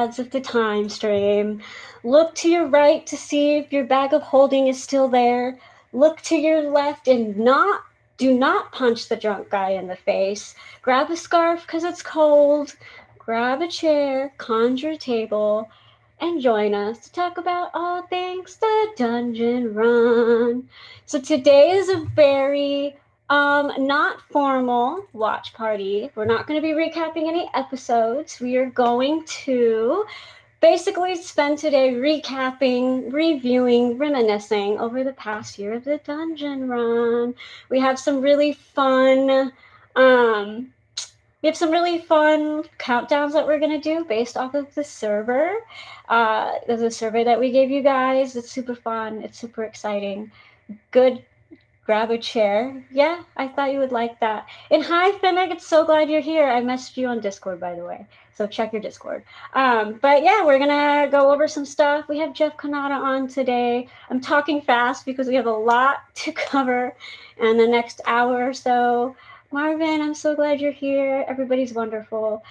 gods of the time stream. Look to your right to see if your bag of holding is still there. Look to your left and do not punch the drunk guy in the face. Grab a scarf because it's cold. Grab a chair, conjure a table, and join us to talk about all things the Dungeon Run. So today is a very not formal watch party. We're not going to be recapping any episodes. We are going to basically spend today recapping, reviewing, reminiscing over the past year of the Dungeon Run. We have some really fun countdowns that we're going to do based off of the server. There's a survey that we gave you guys. It's super fun. It's super exciting. Good. Grab a chair. Yeah, I thought you would like that. And hi, Fennec. It's so glad you're here. I messaged you on Discord, by the way. So check your Discord. But yeah, we're going to go over some stuff. We have Jeff Cannata on today. I'm talking fast because we have a lot to cover in the next hour or so. Marvin, I'm so glad you're here. Everybody's wonderful.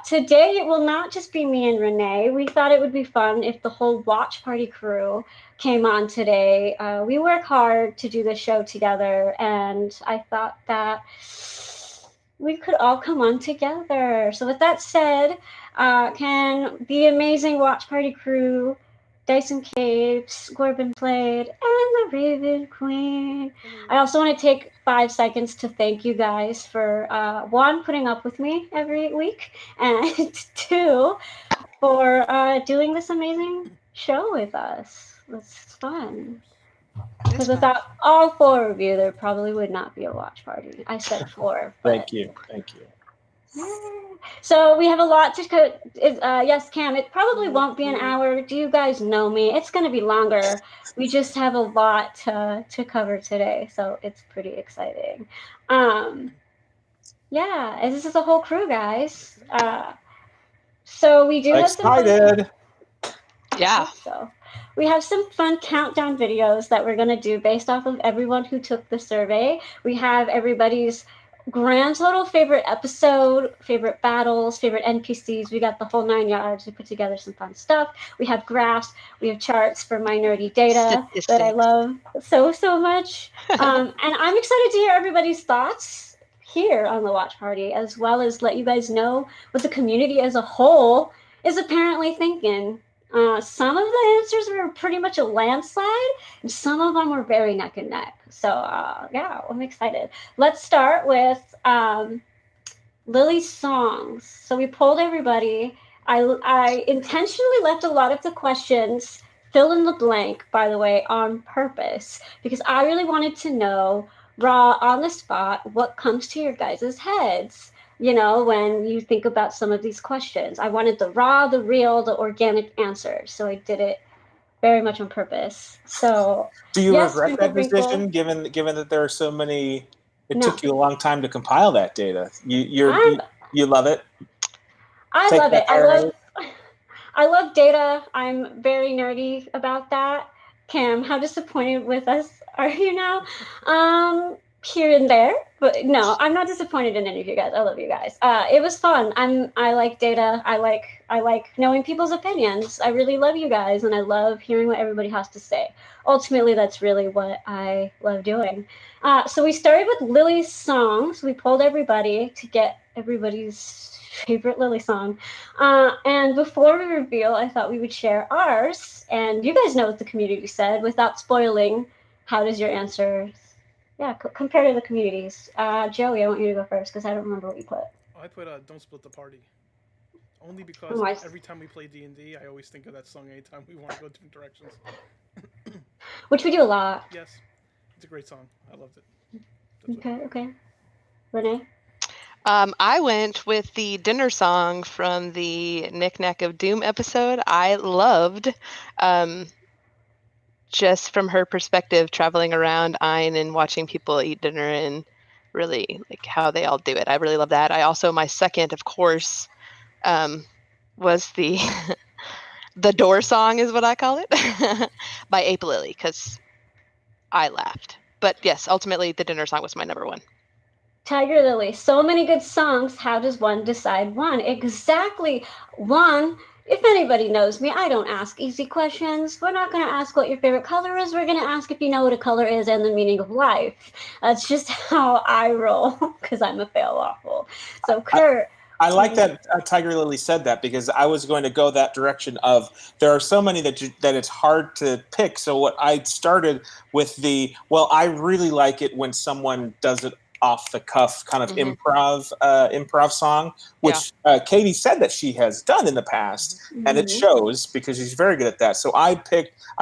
Today, it will not just be me and Renee. We thought it would be fun if the whole watch party crew came on today. We work hard to do the show together, and I thought that we could all come on together. So with that said, can the amazing watch party crew, DiceandCapes, GorbinPlade, and TheRavenQueen. I also want to take 5 seconds to thank you guys for, one, putting up with me every week, and two, for doing this amazing show with us. It's fun. Because without all 4 of you, there probably would not be a watch party. I said 4. Thank you. So we have a lot to yes, Cam, it probably won't be an hour. Do you guys know me? It's going to be longer. We just have a lot to cover today, so it's pretty exciting. Yeah, this is a whole crew, guys. So we do have some excited. Yeah. So we have some fun countdown videos that we're going to do based off of everyone who took the survey. We have everybody's grand total favorite episode, favorite battles, favorite NPCs. We got the whole 9 yards. We put together some fun stuff. We have graphs. We have charts for my nerdy data that I love so much. And I'm excited to hear everybody's thoughts here on the watch party, as well as let you guys know what the community as a whole is apparently thinking. Some of the answers were pretty much a landslide, and some of them were very neck and neck. So, yeah, I'm excited. Let's start with Lily's songs. So we polled everybody. I intentionally left a lot of the questions fill in the blank, by the way, on purpose, because I really wanted to know, raw, on the spot, what comes to your guys' heads. You know, when you think about some of these questions. I wanted the raw, the real, the organic answers. So I did it very much on purpose. So do you regret that decision, given that there are so many? It took you a long time to compile that data. You love it. I love it. I love data. I'm very nerdy about that. Cam, how disappointed with us are you now? Here and there, but no, I'm not disappointed in any of you guys. I love you guys. It was fun. I like data. I like knowing people's opinions. I really love you guys, and I love hearing what everybody has to say. Ultimately, that's really what I love doing. So we started with Lily's songs. We polled everybody to get everybody's favorite Lily song. And before we reveal, I thought we would share ours. And you guys know what the community said. Without spoiling, how does your answer? Yeah, compare to the communities. Joey, I want you to go first because I don't remember what you put. I put Don't Split the Party. Only because every time we play D&D, I always think of that song anytime we want to go different directions. Which we do a lot. Yes. It's a great song. I loved it. Okay. Renee? I went with the dinner song from the Knick Knack of Doom episode. I loved just from her perspective, traveling around Ain and watching people eat dinner and really like how they all do it. I really love that. I also, my second, of course, was the the door song is what I call it by Ape Lily, because I laughed. But yes, ultimately the dinner song was my number one. Tiger Lily, so many good songs. How does one decide one? Exactly. One, if anybody knows me, I don't ask easy questions. We're not going to ask what your favorite color is. We're going to ask if you know what a color is and the meaning of life. That's just how I roll, because I'm a Failwaffle. So, Kurt. I like that Tiger Lily said that, because I was going to go that direction of there are so many that it's hard to pick. So what I started with I really like it when someone does it off the cuff kind of improv song, which Katie said that she has done in the past, and it shows because she's very good at that. So I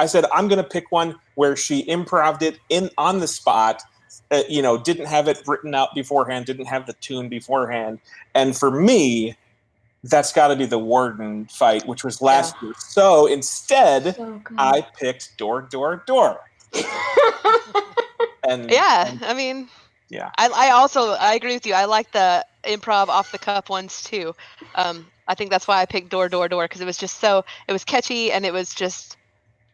said I'm going to pick one where she improv'd it on the spot. Didn't have it written out beforehand, didn't have the tune beforehand. And for me, that's got to be the Warden fight, which was last year. So instead, I picked Door, Door, Door. I mean, I agree with you. I like the improv off the cuff ones too. I think that's why I picked Door, Door, Door, because it was just it was catchy and it was just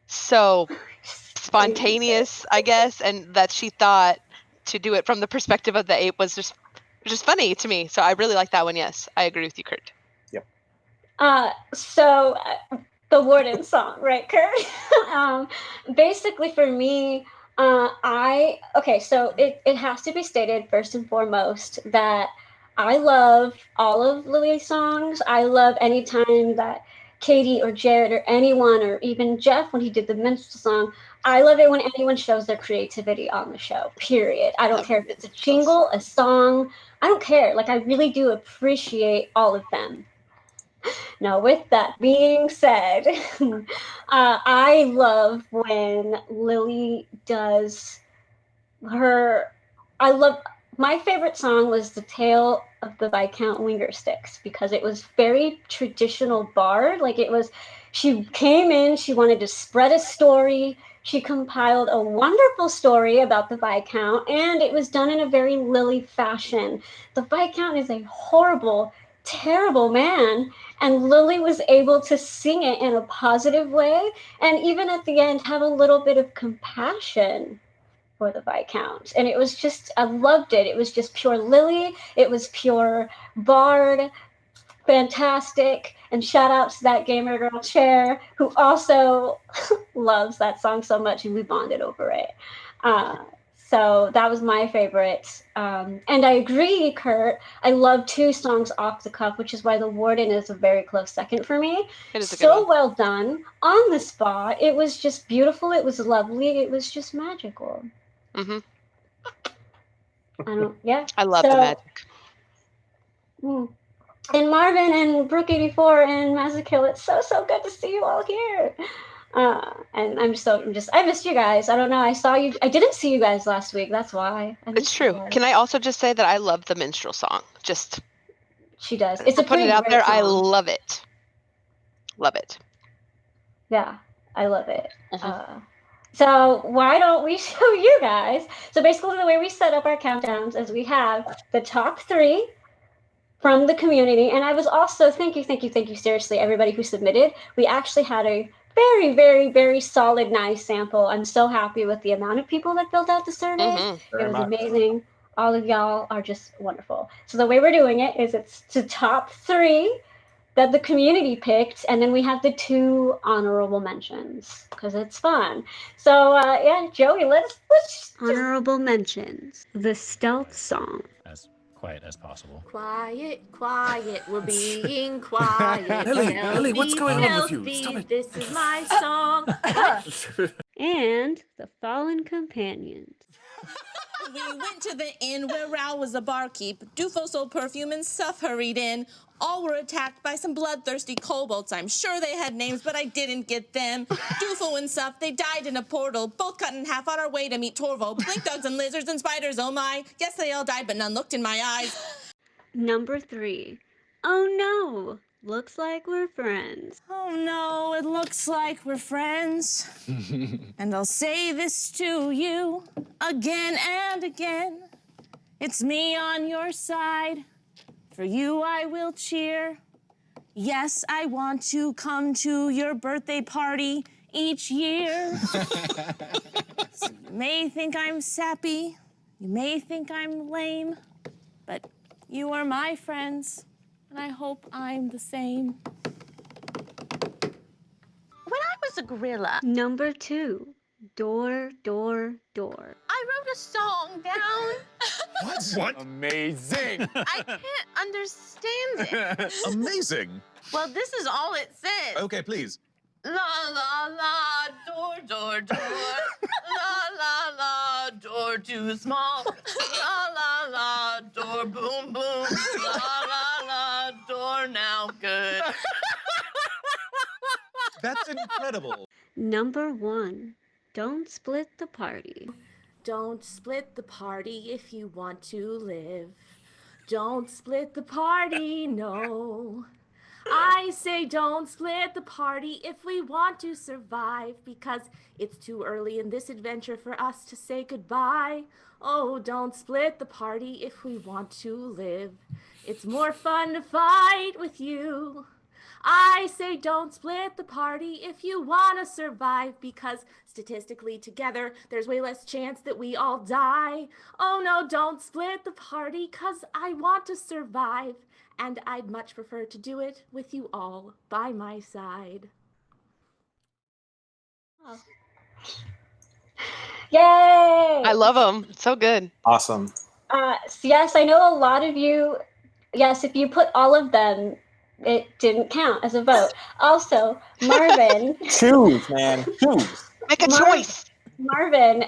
so spontaneous, I guess, and that she thought to do it from the perspective of the ape was just funny to me. So I really like that one. Yes, I agree with you, Kurt. Yep. So the Warden song, right, Kurt? Basically for me, so it has to be stated first and foremost that I love all of Lily's songs. I love any time that Katie or Jared or anyone, or even Jeff when he did the minstrel song, I love it when anyone shows their creativity on the show, period. I don't care if it's a jingle, a song, I don't care. Like, I really do appreciate all of them. Now, with that being said, I love when Lily does my favorite song was The Tale of the Viscount Wingersticks, because it was very traditional bard. Like, she came in, she wanted to spread a story. She compiled a wonderful story about the Viscount, and it was done in a very Lily fashion. The Viscount is a horrible, terrible man, and Lily was able to sing it in a positive way, and even at the end have a little bit of compassion for the Viscount. And it was just, I loved it. It was just pure Lily. It was pure bard. Fantastic. And shout out to that gamer girl Chair, who also loves that song so much, and we bonded over it. So that was my favorite. And I agree, Kurt. I love two songs off the cuff, which is why The Warden is a very close second for me. It is a good so one. well done on the spot. It was just beautiful. It was lovely. It was just magical. I love the magic. And Marvin and Brooke84 and Mazakill, it's so good to see you all here. And I missed you guys. I don't know. I didn't see you guys last week. That's why. It's true. Can I also just say that I love the minstrel song? She does. It's a putting it out there. Song. I love it. Love it. Yeah, I love it. So why don't we show you guys? So basically the way we set up our countdowns is we have the top 3 from the community. And I was also, thank you, seriously, everybody who submitted. We actually had a very, very, very solid, nice sample. I'm so happy with the amount of people that filled out the survey. It was amazing. All of y'all are just wonderful. So the way we're doing it is it's the top 3 that the community picked, and then we have the 2 honorable mentions because it's fun. So Joey, let's honorable mentions. The Stealth Song. As quiet as possible. Quiet, we're being quiet. Lily, what's going on with you? Stop it. This is my song. And The Fallen Companions. We went to the inn where Rao was a barkeep. Dufo sold perfume and Suf hurried in. All were attacked by some bloodthirsty kobolds. I'm sure they had names, but I didn't get them. Dufo and Suf, they died in a portal. Both cut in half on our way to meet Torvo. Blink dogs and lizards and spiders, oh my. Yes, they all died, but none looked in my eyes. Number 3. Oh no. Looks like we're friends. Oh no, it looks like we're friends. And I'll say this to you again and again. It's me on your side. For you I will cheer. Yes, I want to come to your birthday party each year. So you may think I'm sappy, you may think I'm lame, but you are my friends, and I hope I'm the same. gorilla. Number 2, door, door, door. I wrote a song down. What? Amazing. I can't understand it. Amazing. Well, this is all it says. Okay, please. La la la, door, door, door. La la la, door too small. La la la, door boom boom. La la la, door now good. That's incredible. Number 1, don't split the party. Don't split the party if you want to live. Don't split the party, no. I say don't split the party if we want to survive, because it's too early in this adventure for us to say goodbye. Oh, don't split the party if we want to live. It's more fun to fight with you. I say don't split the party if you want to survive, because statistically together there's way less chance that we all die. Oh no, don't split the party, 'cause I want to survive, and I'd much prefer to do it with you all by my side. Yay! I love them. So good. Awesome. Yes, I know a lot of you. Yes, if you put all of them, it didn't count as a vote. Also, Marvin. Choose, man. Choose. Make a choice. Marvin,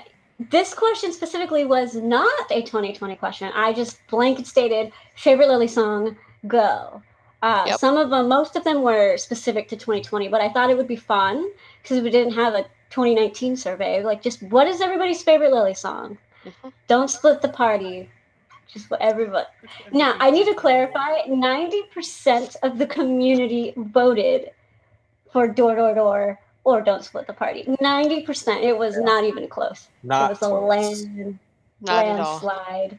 this question specifically was not a 2020 question. I just blanket stated favorite Lily song, go. Yep. Some of them, most of them were specific to 2020, but I thought it would be fun because we didn't have a 2019 survey. Like, just what is everybody's favorite Lily song? Don't split the party. Just what everybody. Now, I need to clarify, 90% of the community voted for Door, Door, Door or Don't Split the Party. 90%. It was not even close. Not it was close. Not at all. landslide.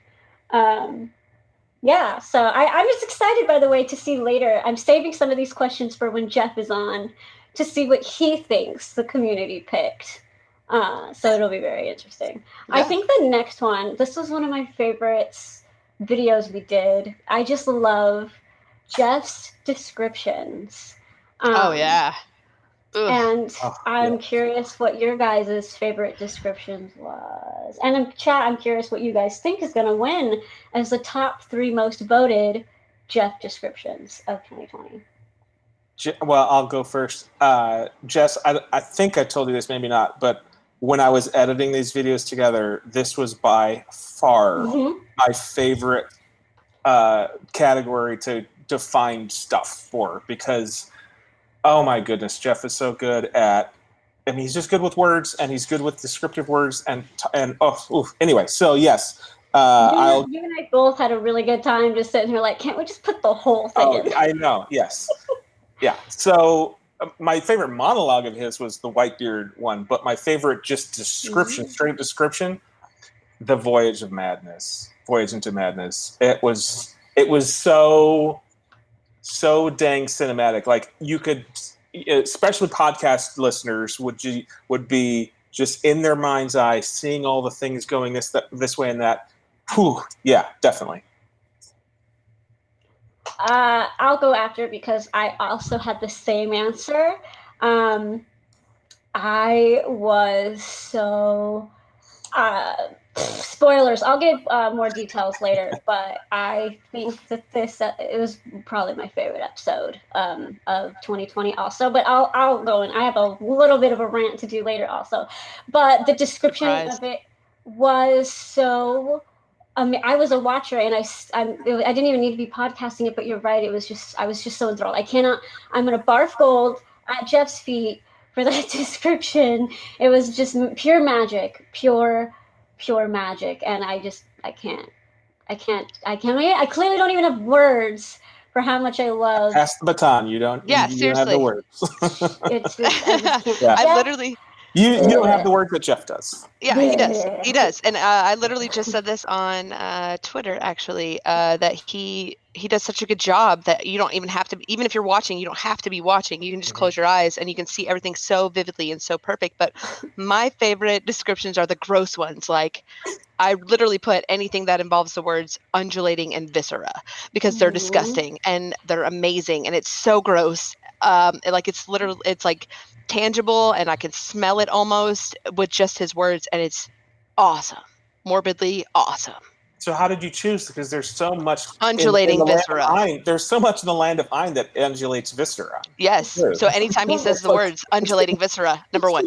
Yeah, so I'm just excited, by the way, to see later. I'm saving some of these questions for when Jeff is on to see what he thinks the community picked. So it'll be very interesting. Yeah. I think the next one, this was one of my favorites videos we did. I just love Jeff's descriptions. Oh yeah. Ugh. And I'm curious what your guys' favorite descriptions was. And in chat, I'm curious what you guys think is going to win as the top 3 most voted Jeff descriptions of 2020. Well, I'll go first. Jess, I think I told you this, maybe not, but when I was editing these videos together, this was by far my favorite category to define stuff for, because oh my goodness, Jeff is so good at, I mean, he's just good with words, and he's good with descriptive words, anyway, so yes. You and I both had a really good time just sitting here like, can't we just put the whole thing in? I know, yes. Yeah, so my favorite monologue of his was the Whitebeard one, but my favorite just description, straight description, the Voyage into Madness. It was so dang cinematic. Like, you could, especially podcast listeners would be just in their mind's eye, seeing all the things going this way and that. Whew, yeah, definitely. I'll go after because I also had the same answer. I was so spoilers. I'll give more details later, but I think that it was probably my favorite episode of 2020 also. But I'll go in. I have a little bit of a rant to do later also. But the description of it was so. I was a watcher, and I didn't even need to be podcasting it, but you're right. I was just so enthralled. I'm gonna barf gold at Jeff's feet for that description. It was just pure magic, pure magic, and I can't. I clearly don't even have words for how much I love. Pass the baton. You don't. Yeah, you seriously. don't have the words. It's just, I just can't. Yeah. I literally. You don't have the words that Jeff does. Yeah, he does. He does. And I literally just said this on Twitter, actually, that he does such a good job that you don't even have to, even if you're watching, you don't have to be watching. You can just close your eyes and you can see everything so vividly and so perfect. But my favorite descriptions are the gross ones. Like, I literally put anything that involves the words undulating and viscera, because they're disgusting and they're amazing. And it's so gross. Like it's literally, it's like tangible, and I can smell it almost with just his words, and it's awesome, morbidly awesome. So how did you choose? Because there's so much Undulating in the viscera. Land of Ein. There's so much in the Land of Ein that undulates viscera. Yes. So anytime he says the words undulating viscera, number one.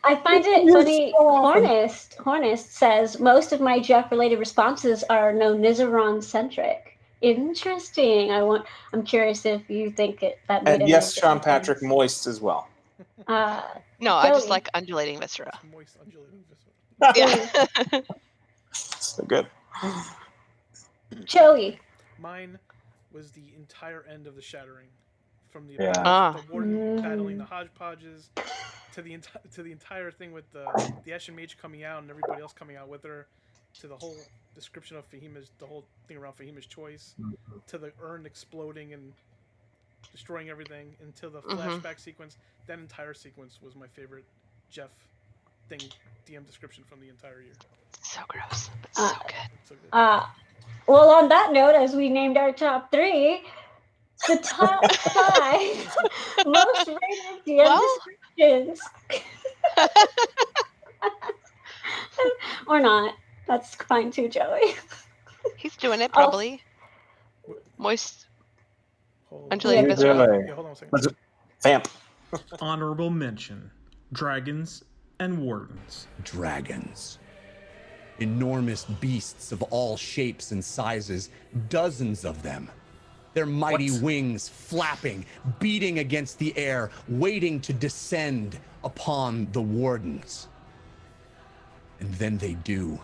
I find it funny. Hornist says most of my Jeff-related responses are no-Nizaron-centric. Interesting. I'm curious if you think that made And any yes, Sean difference. Patrick, moist as well. No, I just like undulating viscera. Moist, undulating viscera. Yeah. So good. Joey. Mine was the entire end of the shattering, from the Yeah. the warden battling the hodgepodges to the entire thing with the Ashen Mage coming out and everybody else coming out with her, to the whole description of the whole thing around Fahima's choice, to the urn exploding and destroying everything, until the flashback sequence. That entire sequence was my favorite Jeff DM description from the entire year. So gross, but so good. So good. Well, on that note, as we named our top 3, the top 5 most rated DM descriptions. Or not. That's fine too, Joey. He's doing it probably. Moist, undulating viscera. Yeah, hold on a second. Vamp. Honorable mention: dragons and wardens. Dragons. Enormous beasts of all shapes and sizes, dozens of them. Their mighty wings flapping, beating against the air, waiting to descend upon the wardens. And then they do.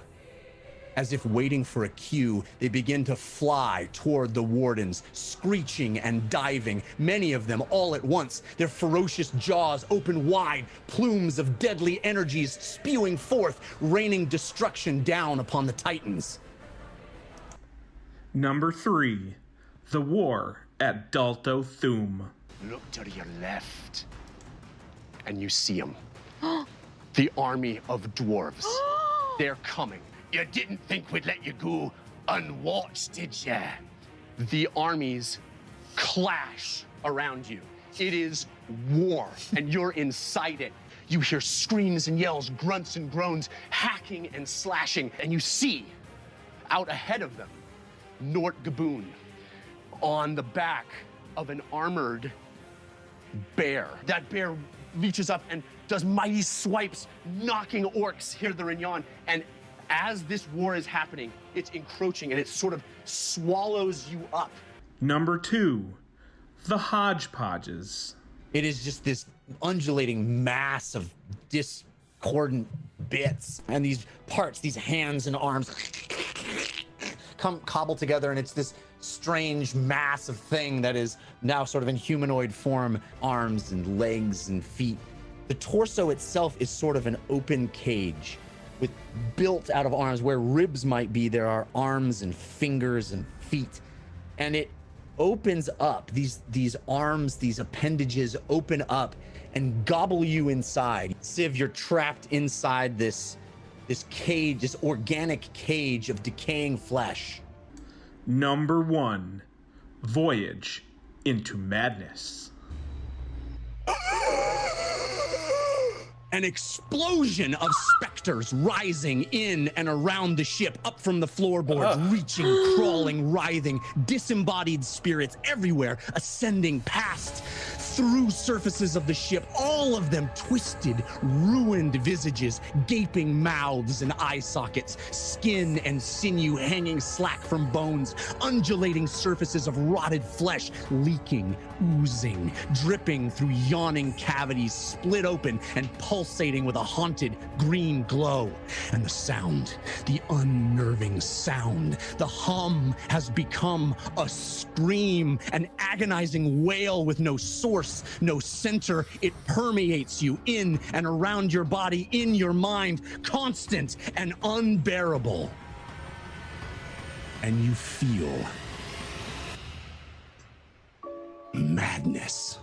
As if waiting for a cue, they begin to fly toward the wardens, screeching and diving, many of them all at once, their ferocious jaws open wide, plumes of deadly energies spewing forth, raining destruction down upon the Titans. Number 3, the war at Dalto Thum. Look to your left, and you see them. The army of dwarves. They're coming. You didn't think we'd let you go unwatched, did ya? The armies clash around you. It is war, and you're inside it. You hear screams and yells, grunts and groans, hacking and slashing, and you see, out ahead of them, Nort Gaboon, on the back of an armored bear. That bear reaches up and does mighty swipes, knocking orcs hither and yon, and as this war is happening, it's encroaching and it sort of swallows you up. Number 2, the hodgepodges. It is just this undulating mass of discordant bits, and these parts, these hands and arms come cobble together, and it's this strange massive thing that is now sort of in humanoid form, arms and legs and feet. The torso itself is sort of an open cage, with built out of arms. Where ribs might be, there are arms and fingers and feet, and it opens up. These arms, these appendages open up and gobble you inside. Civ, you're trapped inside this cage, this organic cage of decaying flesh. Number 1, voyage into madness. An explosion of specters rising in and around the ship, up from the floorboards, reaching, crawling, writhing, disembodied spirits everywhere, ascending past, through surfaces of the ship, all of them twisted, ruined visages, gaping mouths and eye sockets, skin and sinew hanging slack from bones, undulating surfaces of rotted flesh, leaking, oozing, dripping through yawning cavities, split open and pulsating with a haunted green glow. And the sound, the unnerving sound, the hum has become a scream, an agonizing wail with no source, no center. It permeates you in and around your body, in your mind, constant and unbearable. And you feel madness.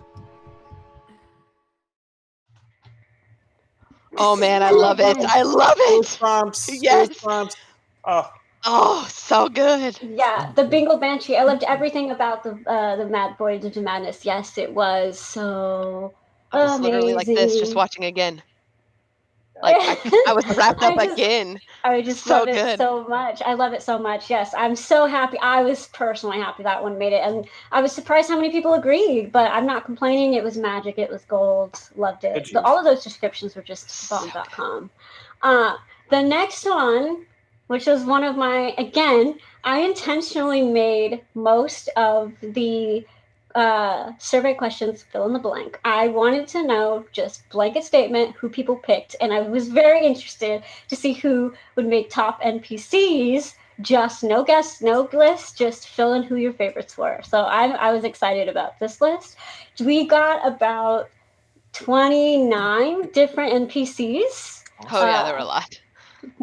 Oh man, I love it. I love it. Goosebumps. Yes. Goosebumps. Oh, Oh, so good. Yeah, the Bingo Banshee. I loved everything about the Mad Voyage into Madness. Yes, it was so I was literally like this, just amazing. watching again. Like I was wrapped up again. I just So love it good. so much. I love it so much. Yes, I'm so happy. I was personally happy that one made it, and I was surprised how many people agreed. But I'm not complaining. It was magic. It was gold. Loved it. All of those descriptions were just bomb.com. The next one, which was one of my, again, I intentionally made most of the survey questions fill in the blank. I wanted to know just blanket statement who people picked, and I was very interested to see who would make top NPCs. Just no guess, no list, just fill in who your favorites were. So I was excited about this list. We got about 29 different NPCs. Oh yeah, there were a lot.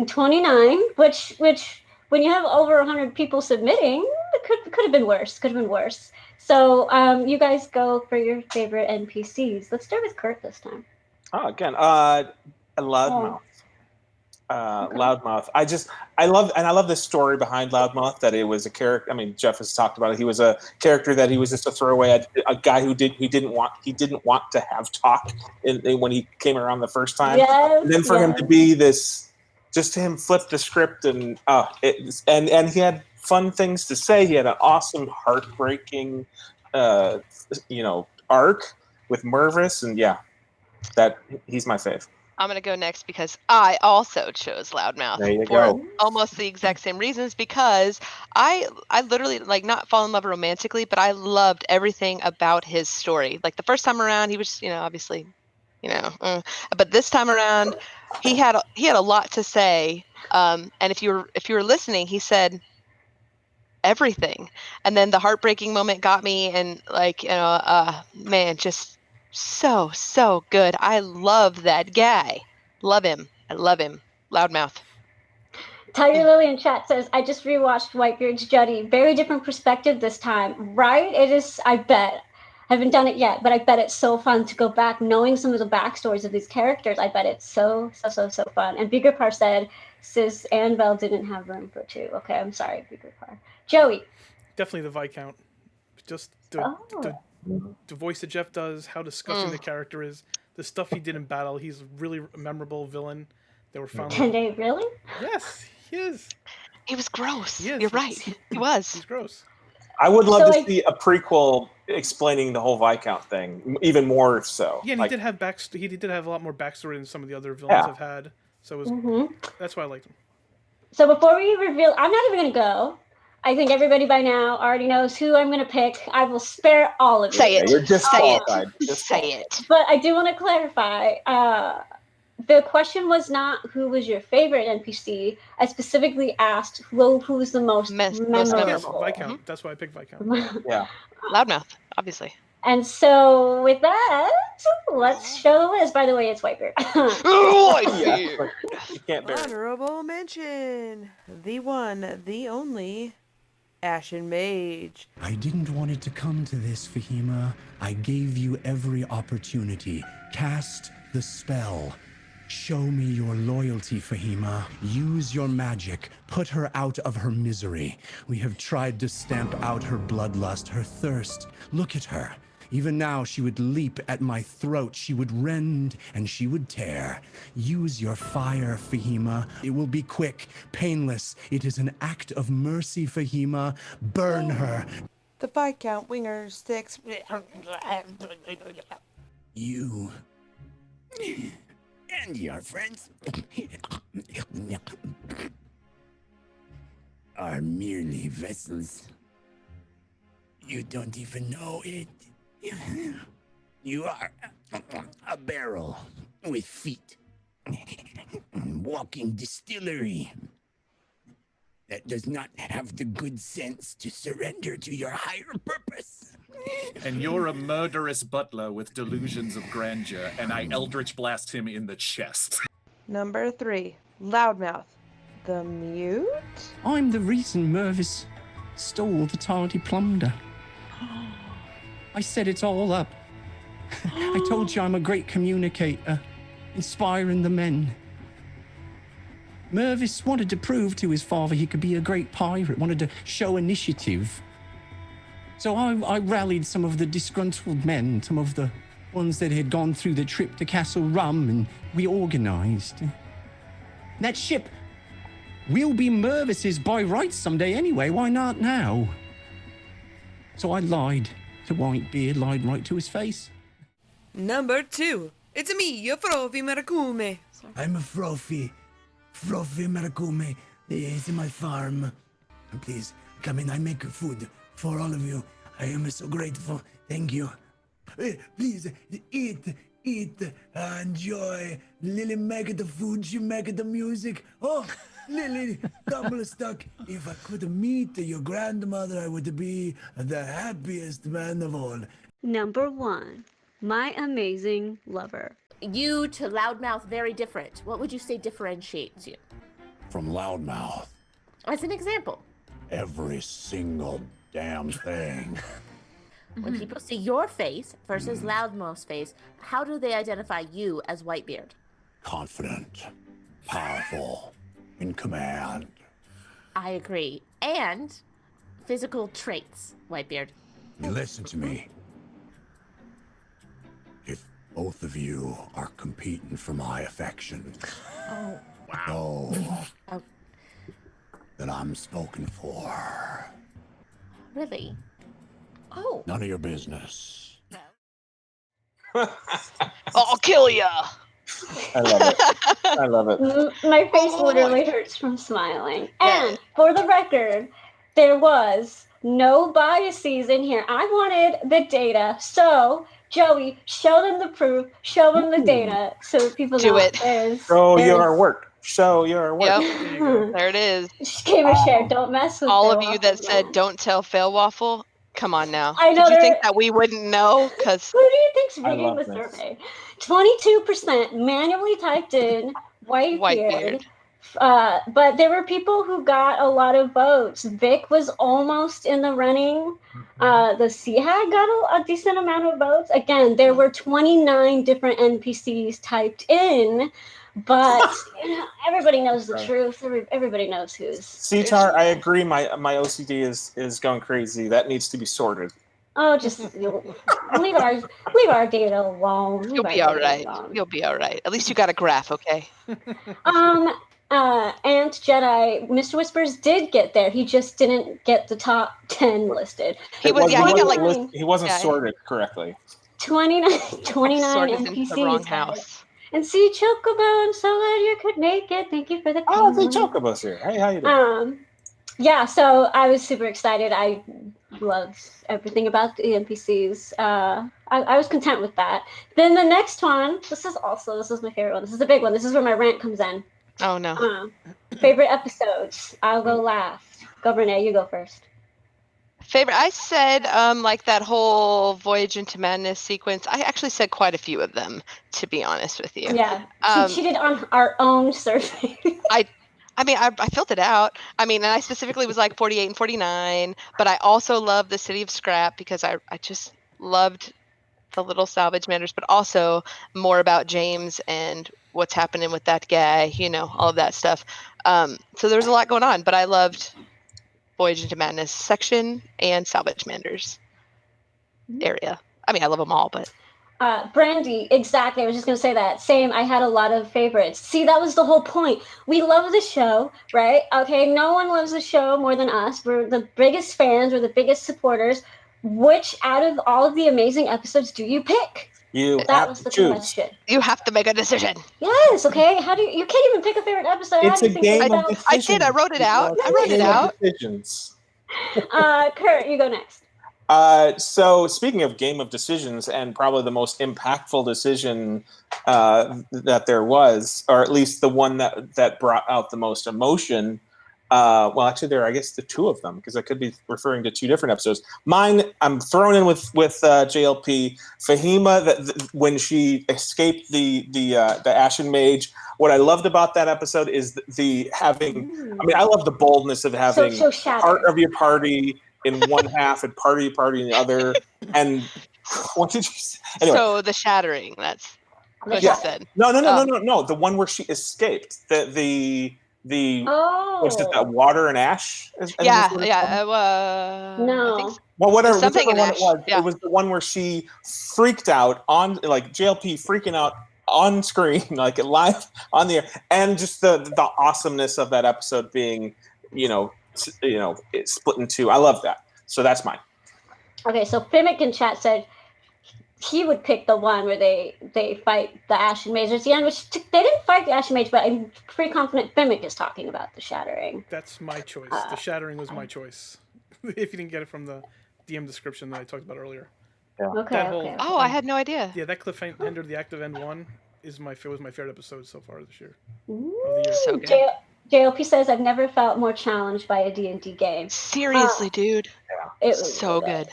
29, which when you have over 100 people submitting, it could have been worse. Could have been worse. So you guys go for your favorite NPCs. Let's start with Kurt this time. Oh, again, a loudmouth. Loudmouth. I love the story behind Loudmouth, that it was a character. I mean, Jeff has talked about it. He was a character that he was just a throwaway, a guy who didn't want to have talk when he came around the first time. Yes, and then for him to be this, just to him flip the script and he had fun things to say. He had an awesome, heartbreaking, arc with Mervis, and that he's my fave. I'm going to go next because I also chose Loudmouth for almost the exact same reasons, because I literally, like, not fall in love romantically, but I loved everything about his story. Like, the first time around, he was, obviously, but this time around, he had a lot to say. And if you were listening, he said everything. And then the heartbreaking moment got me, and man, just so good. I love that guy. Love him. I love him. Loudmouth. Tiger Lily in chat says, I just rewatched Whitebeard's Juddy. Very different perspective this time. Right? It is, I bet. I haven't done it yet, but I bet it's so fun to go back knowing some of the backstories of these characters. I bet it's so fun. And Biggerpar said, Sis Annabelle didn't have room for two. Okay, I'm sorry, Biggerpar. Joey. Definitely the Viscount. Just the voice that Jeff does, how disgusting the character is, the stuff he did in battle. He's a really memorable villain. They were found. Really? Yes, he is. He was gross. You're right. He was. He's gross. I would love to see a prequel explaining the whole Viscount thing, even more so. Yeah, and he did have a lot more backstory than some of the other villains have had. So it was, that's why I liked him. So before we reveal, I'm not even going to go. I think everybody by now already knows who I'm going to pick. I will spare all of you. Say it. You're just qualified. Say it. But I do want to clarify. The question was not who was your favorite NPC. I specifically asked who was the most memorable. Viscount. That's why I picked Viscount. Yeah. Loudmouth, obviously. And so with that, let's show the list. By the way, it's Whitebeard. You can't bear it. Honorable mention. The one, the only, Ashen Mage. I didn't want it to come to this, Fahima. I gave you every opportunity. Cast the spell. Show me your loyalty, Fahima. Use your magic. Put her out of her misery. We have tried to stamp out her bloodlust, her thirst. Look at her. Even now, she would leap at my throat. She would rend and she would tear. Use your fire, Fahima. It will be quick, painless. It is an act of mercy, Fahima. Burn her. The Viscount Winger 6. You and your friends are merely vessels. You don't even know it. You are a barrel with feet. Walking distillery that does not have the good sense to surrender to your higher purpose. And you're a murderous butler with delusions of grandeur, and I Eldritch blast him in the chest. Number 3, Loudmouth, the Mute. I'm the reason Mervis stole the tardy plunder. I set it all up. I told you I'm a great communicator, inspiring the men. Mervis wanted to prove to his father he could be a great pirate, wanted to show initiative. So I rallied some of the disgruntled men, some of the ones that had gone through the trip to Castle Rum, and we organized. That ship will be Mervis's by rights someday anyway, why not now? So I lied to Whitebeard, lied right to his face. Number 2. It's me, your Frofi Maracume. I'm a Frofi Maracume. It's in my farm. Please, come in. I make food for all of you. I am so grateful. Thank you. Please, eat, enjoy. Lily make the food, she make the music. Oh, Lily, double stuck. If I could meet your grandmother, I would be the happiest man of all. Number 1. My amazing lover. You to Loudmouth, very different. What would you say differentiates you? From Loudmouth, As an example. every single damn thing. When people see your face versus Loudmouth's face, how do they identify you as Whitebeard? Confident, powerful, in command. I agree. And physical traits, Whitebeard. You listen to me. If both of you are competing for my affection, Oh. know Oh. that I'm spoken for. Really? Oh. None of your business. I'll kill ya. I love it. I love it. My face literally hurts from smiling. And for the record, there was no biases in here. I wanted the data. So, Joey, show them the proof, show them the data so that people Do know it. Show your work. Show your work. Yep. There it is. Just gave a share. Don't mess with All of you Failwaffle, that said man. don't tell Failwaffle, come on now. I know Did you think they're- that we wouldn't know? Because Who do you think's I reading love the this. survey? 22% manually typed in Whitebeard. But there were people who got a lot of votes. Vic was almost in the running. The Sea Hag got a decent amount of votes. Again, there were 29 different NPCs typed in, but everybody knows the truth. Everybody knows who's. Cetar, I agree. My OCD is going crazy. That needs to be sorted. Oh, just leave our data alone. Leave you'll our be all data right. alone. You'll be all right. At least you got a graph, okay? Ant Jedi, Mr. Whispers did get there. He just didn't get the top 10 listed. He was, yeah, he got like, he wasn't yeah. sorted correctly. 29 sorted into NPCs. the wrong guys. house. And see, Chocobo, I'm so glad you could make it. Thank you for the Oh, the comment. Chocobo's here. Hey, how you doing? Yeah, so I was super excited. I loved everything about the NPCs. I was content with that. Then the next one, this is my favorite one. This is the big one. This is where my rant comes in. Oh, no. Favorite episodes. I'll go last. Go, Renee, you go first. Favorite, I said like that whole Voyage into Madness sequence. I actually said quite a few of them, to be honest with you. Yeah, she did on our own survey. I mean, I filled it out. I mean, and I specifically was like 48 and 49, but I also loved the City of Scrap because I just loved the little salvage matters, but also more about James and what's happening with that guy, all of that stuff. So there's a lot going on, but I loved Voyage into Madness section and Salvage Manders area. I mean, I love them all, but Brandy, exactly. I was just going to say that. Same. I had a lot of favorites. See, that was the whole point. We love the show, right? Okay, no one loves the show more than us. We're the biggest fans. We're the biggest supporters. Which out of all of the amazing episodes do you pick? That was the question. You have to make a decision. Yes. Okay. How do you can't even pick a favorite episode? It's How do a you think game about of that? I did. I wrote it out. Decisions. Kurt, you go next. So speaking of game of decisions, and probably the most impactful decision that there was, or at least the one that brought out the most emotion. Well, actually, there are, I guess, the two of them, because I could be referring to two different episodes. Mine, I'm thrown in with JLP. Fahima, when she escaped the Ashen Mage. What I loved about that episode is the having. I mean, I love the boldness of having part of your party in one half and party in the other. And what did you say? Anyway. So the shattering. That's what you said. No. The one where she escaped. the Oh. what's it, water and ash? Yeah. I think No. so. Well, whatever, something whichever in one ash. it was, Yeah. it was the one where she freaked out on, like, JLP freaking out on screen, like live on the air, and just the awesomeness of that episode being, it's split in two. I love that. So that's mine. Okay, so Fimic in chat said he would pick the one where they fight the Ashen Mage at the end, which they didn't fight the Ashen Mage, but I'm pretty confident Fimic is talking about the Shattering. That's my choice. The Shattering was my choice. If you didn't get it from the DM description that I talked about earlier. Yeah. Okay. Oh, I had no idea. Yeah, that cliffhanger, the active end one, was my favorite episode so far this year. Ooh, so good. JLP says, I've never felt more challenged by a D&D game. Seriously, dude. It was so good.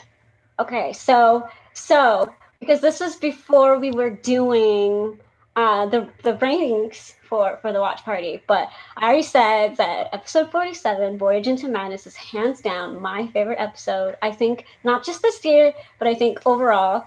Okay, so because this was before we were doing the ratings for the watch party, but I already said that episode 47, Voyage into Madness, is hands down my favorite episode. I think not just this year, but I think overall,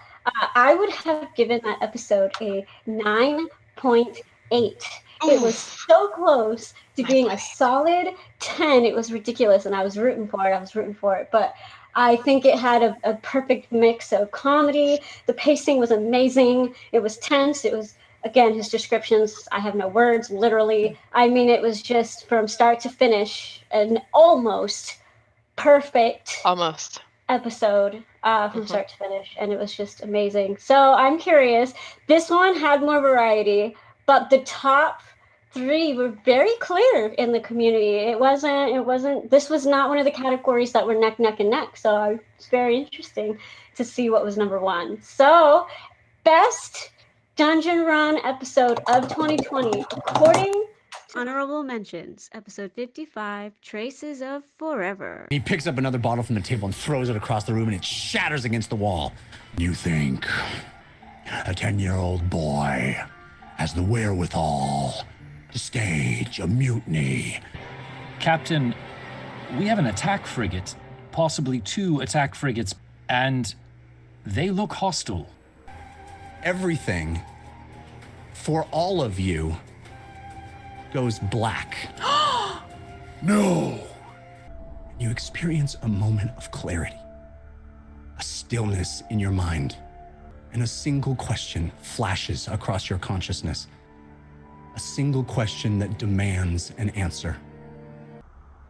I would have given that episode a 9.8. It was so close to being a solid 10. It was ridiculous, and I was rooting for it. But I think it had a perfect mix of comedy. The pacing was amazing. It was tense. It was, again, his descriptions, I have no words, literally. I mean, it was just from start to finish an almost perfect episode from start to finish, and it was just amazing. So I'm curious. This one had more variety, but the top 3 were very clear in the community. It wasn't. This was not one of the categories that were neck and neck. So it's very interesting to see what was number 1. So, best dungeon run episode of 2020, according. Honorable mentions, episode 55, Traces of Forever. He picks up another bottle from the table and throws it across the room, and it shatters against the wall. You think a 10-year-old boy has the wherewithal to stage a mutiny? Captain, we have an attack frigate, possibly 2 attack frigates, and they look hostile. Everything for all of you goes black. No! You experience a moment of clarity, a stillness in your mind, and a single question flashes across your consciousness. A single question that demands an answer.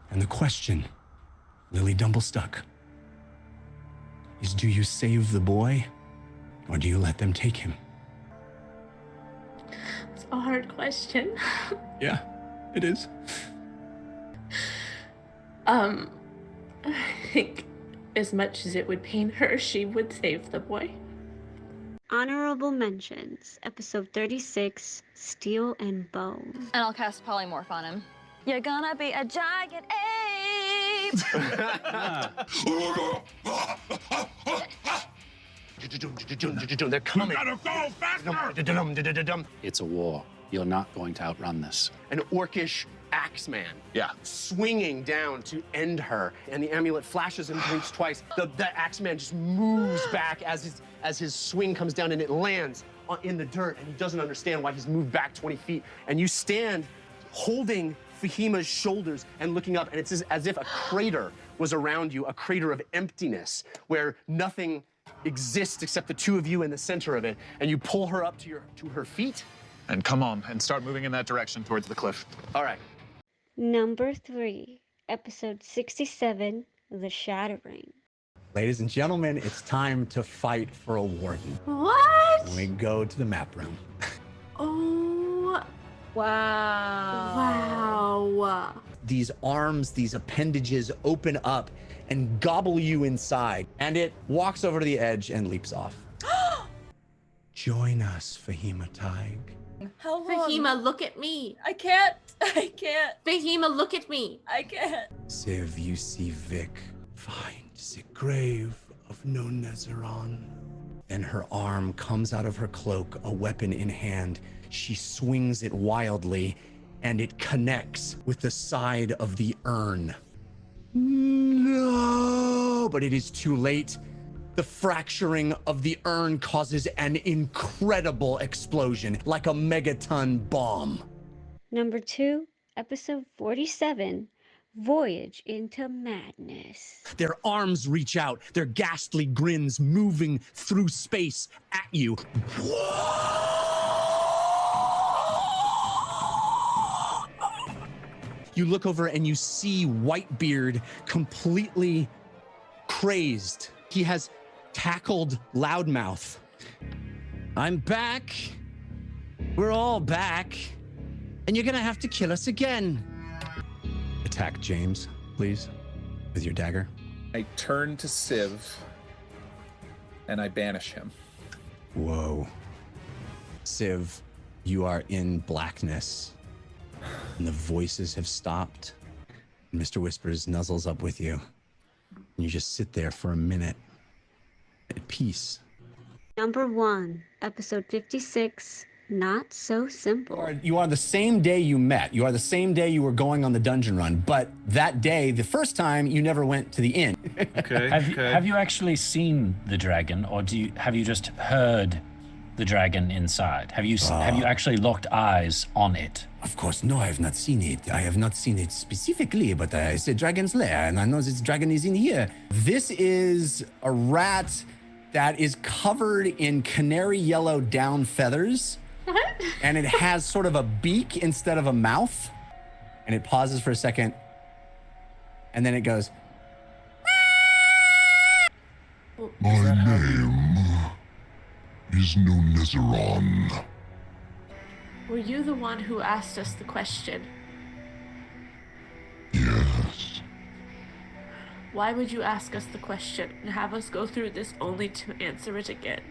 And the question, Lily Dumblestuck, is, do you save the boy, or do you let them take him? It's a hard question. Yeah, it is. I think as much as it would pain her, she would save the boy. Honorable mentions, episode 36, Steel and Bone. And I'll cast Polymorph on him. You're gonna be a giant ape! They're coming. We gotta go faster! It's a war. You're not going to outrun this. An orcish axeman, swinging down to end her, and the amulet flashes and blinks twice. The axeman just moves back as his swing comes down, and it lands in the dirt, and he doesn't understand why he's moved back 20 feet. And you stand holding Fahima's shoulders and looking up, and it's as if a crater was around you, a crater of emptiness, where nothing exists except the two of you in the center of it. And you pull her up to her feet. And come on, and start moving in that direction towards the cliff. All right. Number 3, episode 67, The Shattering. Ladies and gentlemen, it's time to fight for a warden. What? We go to the map room. Oh. Wow. Wow. These arms, these appendages open up and gobble you inside, and it walks over to the edge and leaps off. Join us, Fahima Tig. How long? Fahima, look at me. I can't. Fahima, look at me. I can't. Siv, you see Vic finds the grave of no Nezeron. Then her arm comes out of her cloak, a weapon in hand. She swings it wildly, and it connects with the side of the urn. No, but it is too late. The fracturing of the urn causes an incredible explosion, like a megaton bomb. Number 2, Episode 47, Voyage into Madness. Their arms reach out, their ghastly grins moving through space at you. You look over and you see Whitebeard completely crazed. He has tackled Loudmouth. I'm back. We're all back. And you're gonna have to kill us again. Attack James, please, with your dagger. I turn to Civ and I banish him. Whoa. Civ, you are in blackness. And the voices have stopped. Mr. Whispers nuzzles up with you. And you just sit there for a minute at peace. Number 1, episode 56, Not So Simple. You are the same day you met. You are the same day you were going on the dungeon run. But that day, the first time, you never went to the inn. Okay. Have you actually seen the dragon, or have you just heard the dragon inside? Have you actually locked eyes on it? Of course, no, I have not seen it. I have not seen it specifically, but it's a dragon's lair, and I know this dragon is in here. This is a rat that is covered in canary yellow down feathers, and it has sort of a beak instead of a mouth, and it pauses for a second, and then it goes, My name is no Nezeron. Were you the one who asked us the question? Yes. Why would you ask us the question and have us go through this only to answer it again?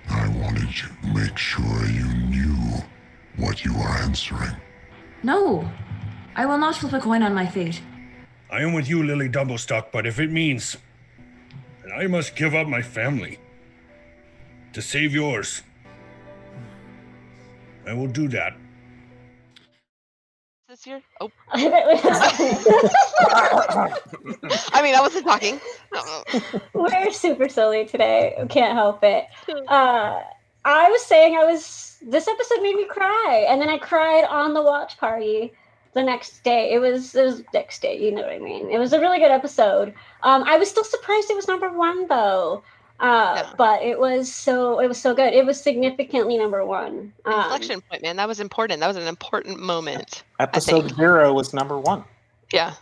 I wanted you to make sure you knew what you were answering. No, I will not flip a coin on my fate. I am with you, Lily Dumblestock, but if it means that I must give up my family to save yours, I will do that. This year? Oh. I mean, I wasn't talking. We're super silly today. Can't help it. I was saying this episode made me cry, and then I cried on the watch party the next day. It was next day, you know what I mean. It was a really good episode. I was still surprised it was number 1 though. But it was so good. It was significantly number 1. Inflection point, man. That was important. That was an important moment. Episode 0 was number 1. Yeah.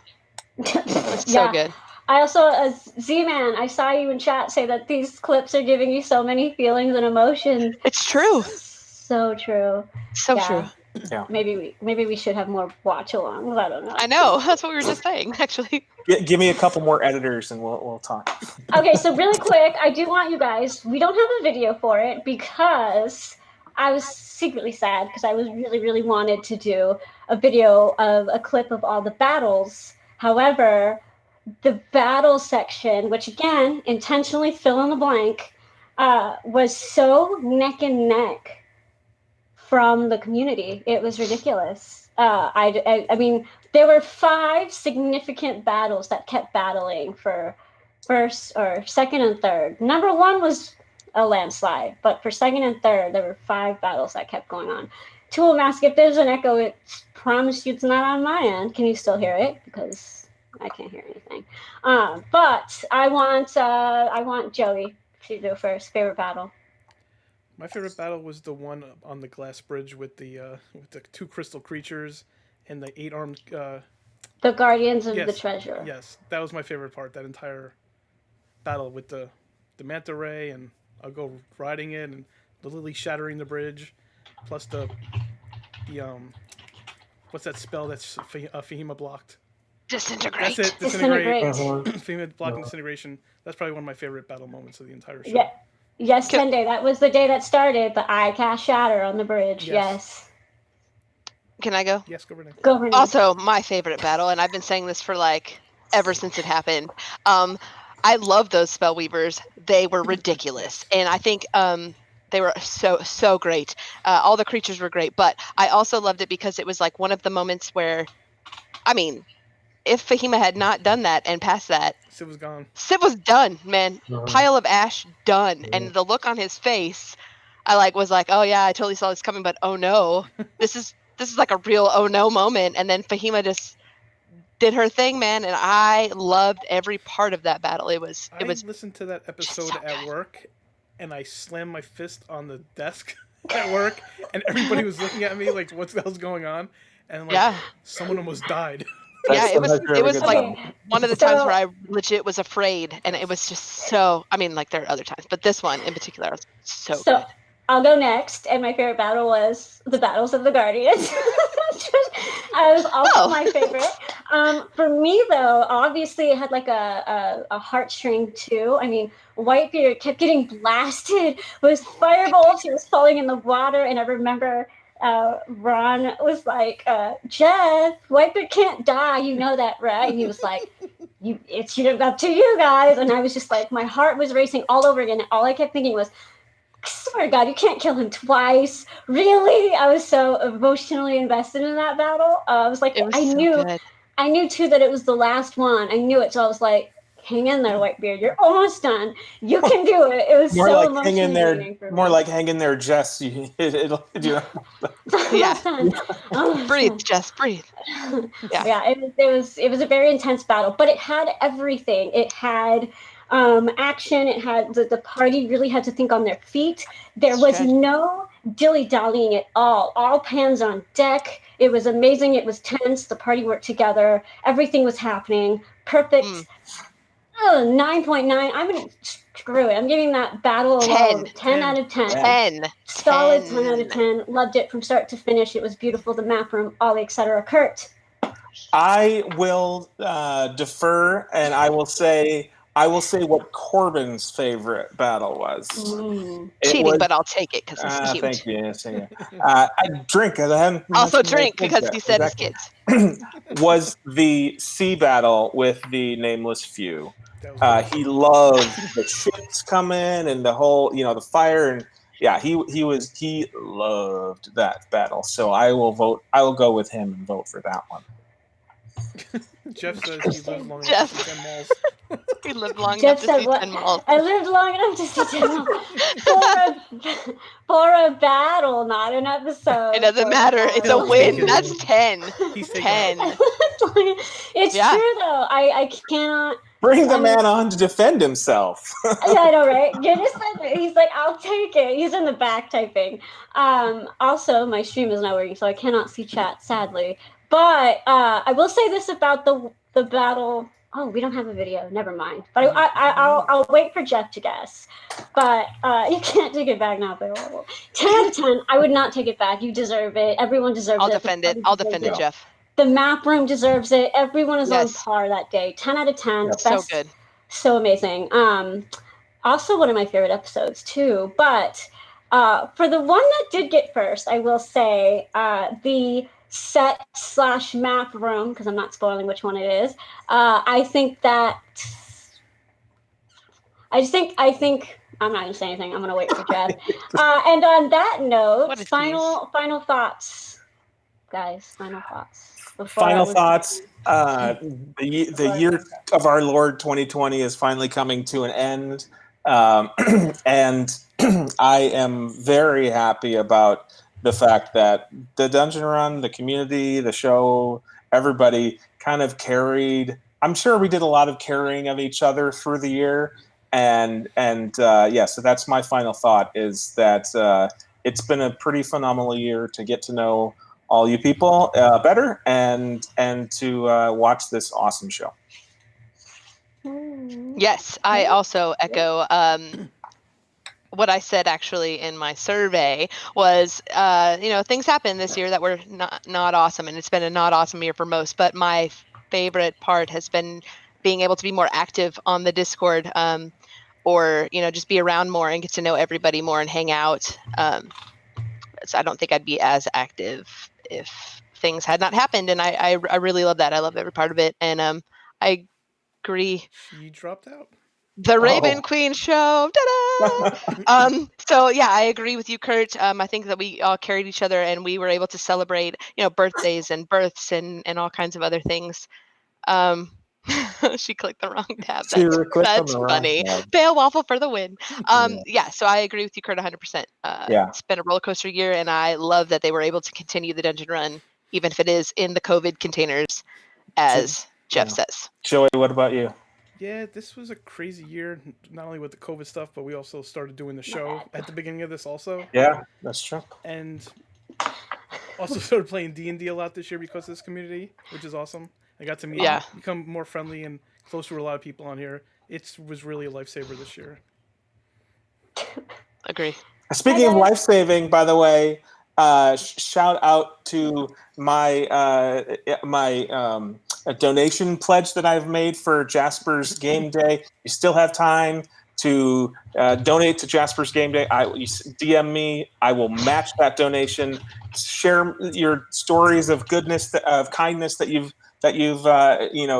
So good. I also, Z-Man, I saw you in chat say that these clips are giving you so many feelings and emotions. It's true. So true. So true. Yeah. Maybe we should have more watch-alongs. I don't know. I know. That's what we were just saying, actually. Give me a couple more editors and we'll talk. Okay, so really quick, I do want you guys, we don't have a video for it because I was secretly sad because I was really wanted to do a video of a clip of all the battles. However, the battle section, which again, intentionally fill in the blank, was so neck and neck from the community. It was ridiculous. I mean, there were 5 significant battles that kept battling for first or second and third. Number 1 was a landslide, but for second and third, there were 5 battles that kept going on. Tool Mask, if there's an echo, it promise you it's not on my end. Can you still hear it? Because I can't hear anything. But I want Joey to go first. Favorite battle. My favorite battle was the one on the glass bridge with the 2 crystal creatures and the 8-armed. The Guardians of the Treasure. Yes, that was my favorite part. That entire battle with the manta ray, and I'll go riding it, and the lily shattering the bridge, plus the what's that spell that's Fahima blocked? Disintegrate. That's it. Disintegrate. Fahima blocking disintegration. That's probably one of my favorite battle moments of the entire show. Yeah. Yes, Sunday. That was the day that started the I cast shatter on the bridge. Yes. Can I go? Yes, go Renee. Go Renee. Also, my favorite battle, and I've been saying this for ever since it happened. I love those Spellweavers. They were ridiculous, and I think they were so great. All the creatures were great, but I also loved it because it was like one of the moments where, I mean, if Fahima had not done that and passed that, Civ was gone. Civ was done, man. Pile of ash done, and the look on his face, I was like, oh yeah, I totally saw this coming, but oh no, this this is like a real oh no moment. And then Fahima just did her thing, man, and I loved every part of that battle. It was I listened to that episode at work, and I slammed my fist on the desk at work, and everybody was looking at me like, "What the hell's going on?" And like, someone almost died. Yeah, it was like Okay, one of the times so- where I legit was afraid, and it was just so. I mean, like there are other times, but this one in particular, I was so good. I'll go next, and my favorite battle was the Battles of the Guardians. It was also my favorite. For me, though, obviously it had like a heartstring too. I mean, Whitebeard kept getting blasted with firebolts. He was falling in the water, and I remember Ron was like, Jeff, Whitebeard can't die. You know that, right? And he was like, it's up to you guys. And I was just like, my heart was racing all over again. All I kept thinking was, I swear to God, you can't kill him twice. Really? I was so emotionally invested in that battle. I was like, I knew too that it was the last one. I knew it. So I was like, hang in there, Whitebeard. You're almost done. You can do it. It was More so like emotionally hang in there. meaning for me. More like hang in there, Jess. It'll Yeah. Breathe, Jess. Breathe. Yeah. It was a very intense battle, but it had everything. It had action. It had the party really had to think on their feet. There was no dilly-dallying at all hands on deck. It was amazing. It was tense. The party worked together. Everything was happening. Perfect. 9.9. I'm gonna screw it. I'm giving that battle alone 10 out of 10. 10. Solid 10 out of 10. Loved it from start to finish. It was beautiful. The map room, Ollie, etc. Kurt. I will defer, and I will say what Corbin's favorite battle was. Cheating, but I'll take it because he's cute. Thank you. Yes, yeah. I drink because I haven't. Also drink because he said his kids. Was the sea battle with the nameless few. He loved the ships coming and the whole, the fire, and he loved that battle. So I will go with him and vote for that one. Jeff says he lived long enough to see 10 malls. He lived long Jeff enough to see said, 10 malls. I lived long enough to see 10 malls. For a battle, not an episode. It doesn't matter. It's a win. That's 10. He's 10. It's true, though. I cannot... Bring the man on to defend himself. Yeah, I know, right? He's like, I'll take it. He's in the back typing. Also, my stream is not working, so I cannot see chat, sadly. But I will say this about the battle. Oh, we don't have a video. Never mind. But I'll wait for Jeff to guess. But you can't take it back now. 10 out of 10. I would not take it back. You deserve it. Everyone deserves it. I'll defend it, Jeff. The map room deserves it. Everyone is on par that day. 10 out of 10. That's so good. So amazing. Also one of my favorite episodes too. But for the one that did get first, I will say the set/map room, because I'm not spoiling which one it is. I think I'm not gonna say anything. I'm gonna wait for Jeff. And on that note, final thoughts, guys. Final thoughts. Final thoughts. The year of our Lord 2020 is finally coming to an end, and I am very happy about the fact that the dungeon run, the community, the show, everybody kind of carried. I'm sure we did a lot of carrying of each other through the year, and so that's my final thought, is that it's been a pretty phenomenal year to get to know all you people better and to watch this awesome show. Yes, I also echo what I said actually in my survey was, things happened this year that were not awesome, and it's been a not awesome year for most, but my favorite part has been being able to be more active on the Discord, or, just be around more and get to know everybody more and hang out. So I don't think I'd be as active if things had not happened, and I really love that. I love every part of it, and I agree. She dropped out. TheRavenQueen show. Ta-da! So yeah, I agree with you, Kurt. I think that we all carried each other, and we were able to celebrate, birthdays and births and all kinds of other things. She clicked the wrong tab. She clicked on That's the wrong funny. tab. Failwaffle for the win. Yeah, so I agree with you, Kurt, 100%. Yeah. It's been a roller coaster year, and I love that they were able to continue the dungeon run, even if it is in the COVID containers, as Jeff says. Joey, what about you? Yeah, this was a crazy year, not only with the COVID stuff, but we also started doing the show at the beginning of this also. Yeah, that's true. And also started playing D&D a lot this year because of this community, which is awesome. I got to become more friendly and closer to a lot of people on here. It was really a lifesaver this year. Agree. Speaking of life-saving, by the way, shout out to my a donation pledge that I've made for Jasper's Game Day. You still have time to donate to Jasper's Game Day. You DM me. I will match that donation. Share your stories of goodness, of kindness that you've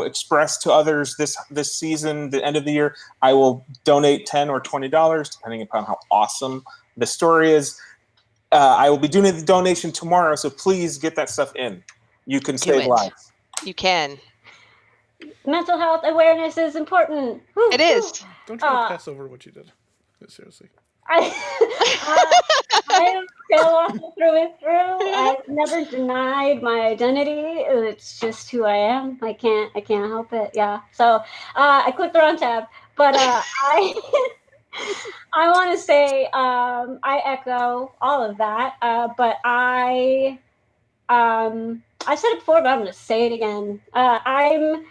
expressed to others this season, the end of the year. I will donate $10 or $20 depending upon how awesome the story is. I will be doing the donation tomorrow, so please get that stuff in. You can save lives. You can. Mental health awareness is important. Woo, it is. Don't try to pass over what you did. Seriously. I am Failwaffle through and through. I've never denied my identity. It's just who I am. I can't help it. Yeah. So I clicked the wrong tab, but I want to say I echo all of that, but I said it before, but I'm going to say it again. I'm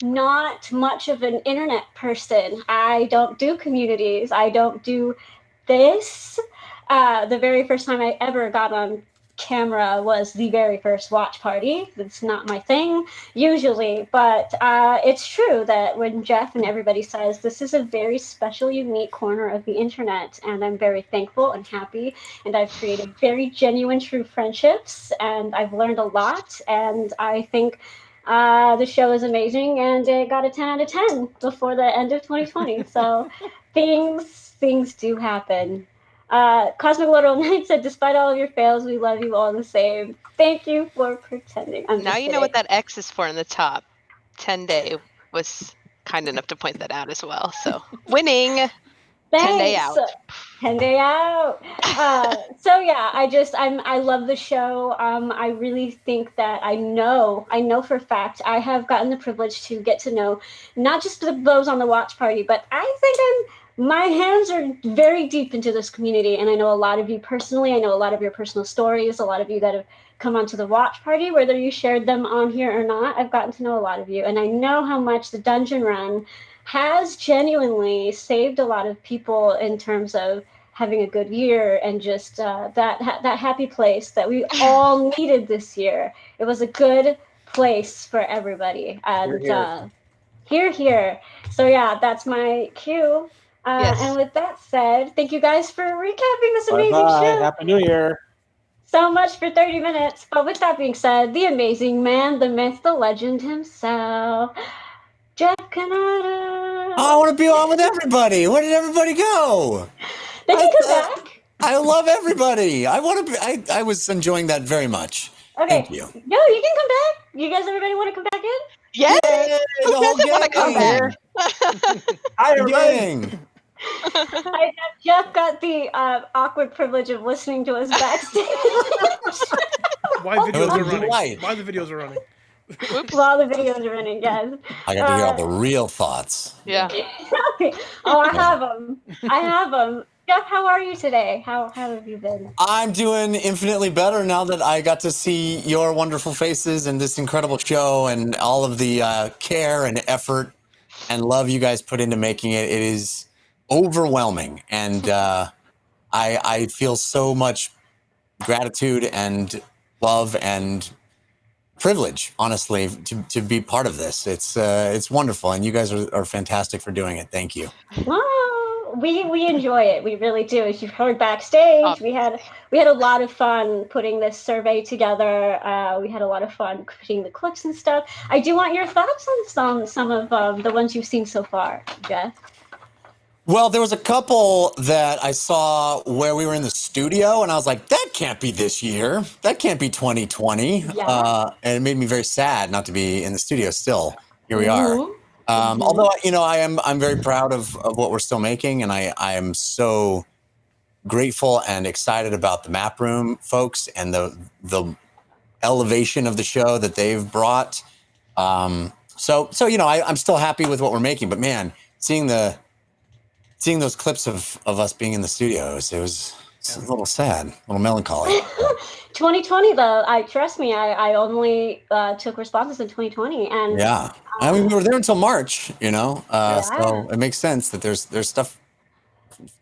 not much of an internet person. I don't do communities. I don't do this. The very first time I ever got on camera was the very first watch party. That's not my thing usually, but it's true that when Jeff and everybody says this is a very special, unique corner of the internet, and I'm very thankful and happy, and I've created very genuine, true friendships, and I've learned a lot, and I think the show is amazing, and it got a 10 out of 10 before the end of 2020. So things do happen. Cosmic Literal Knight said, despite all of your fails, we love you all the same. Thank you for pretending. Now you know what that X is for in the top. 10 Day was kind enough to point that out as well. So winning. Thanks. 10 Day out. 10 Day out. So yeah, I love the show. I really think that I know for a fact I have gotten the privilege to get to know not just those on the watch party, but I think my hands are very deep into this community, and I know a lot of you personally. I know a lot of your personal stories, a lot of you that have come onto the watch party, whether you shared them on here or not. I've gotten to know a lot of you, and I know how much the dungeon run has genuinely saved a lot of people in terms of having a good year and just that happy place that we all needed this year. It was a good place for everybody, and here. So yeah, that's my cue. And with that said, thank you guys for recapping this amazing show. Happy New Year. So much for 30 minutes. But with that being said, the amazing man, the myth, the legend himself, Jeff Cannata. I want to be on with everybody. Where did everybody go? They can come back. I love everybody. I want to be. I was enjoying that very much. Okay. Thank you. No, you can come back. You guys, everybody want to come back in? Yes. The whole gang. Want to come back? Hi, everybody. Jeff got the awkward privilege of listening to us backstage. Why videos are running? Why the videos are running? While the videos are running, yes. I got to hear all the real thoughts. Yeah. Oh, I have them. Jeff, how are you today? How have you been? I'm doing infinitely better now that I got to see your wonderful faces and this incredible show and all of the care and effort and love you guys put into making it. It is overwhelming, and I feel so much gratitude and love and privilege, honestly, to be part of this. It's wonderful, and you guys are fantastic for doing it. Thank you. Well, we enjoy it. We really do. As you've heard backstage, we had a lot of fun putting this survey together. We had a lot of fun putting the clips and stuff. I do want your thoughts on some of the ones you've seen so far, Jeff. Well, there was a couple that I saw where we were in the studio, and I was like, that can't be this year. That can't be 2020. Yeah. And it made me very sad not to be in the studio still. Here we are. Although I'm very proud of what we're still making, and I am so grateful and excited about the map room folks and the elevation of the show that they've brought. I'm still happy with what we're making, but man, seeing those clips of us being in the studios, it was a little sad, a little melancholy. 2020 though, trust me, I only took responses in 2020, and yeah, I mean we were there until March, so it makes sense that there's stuff,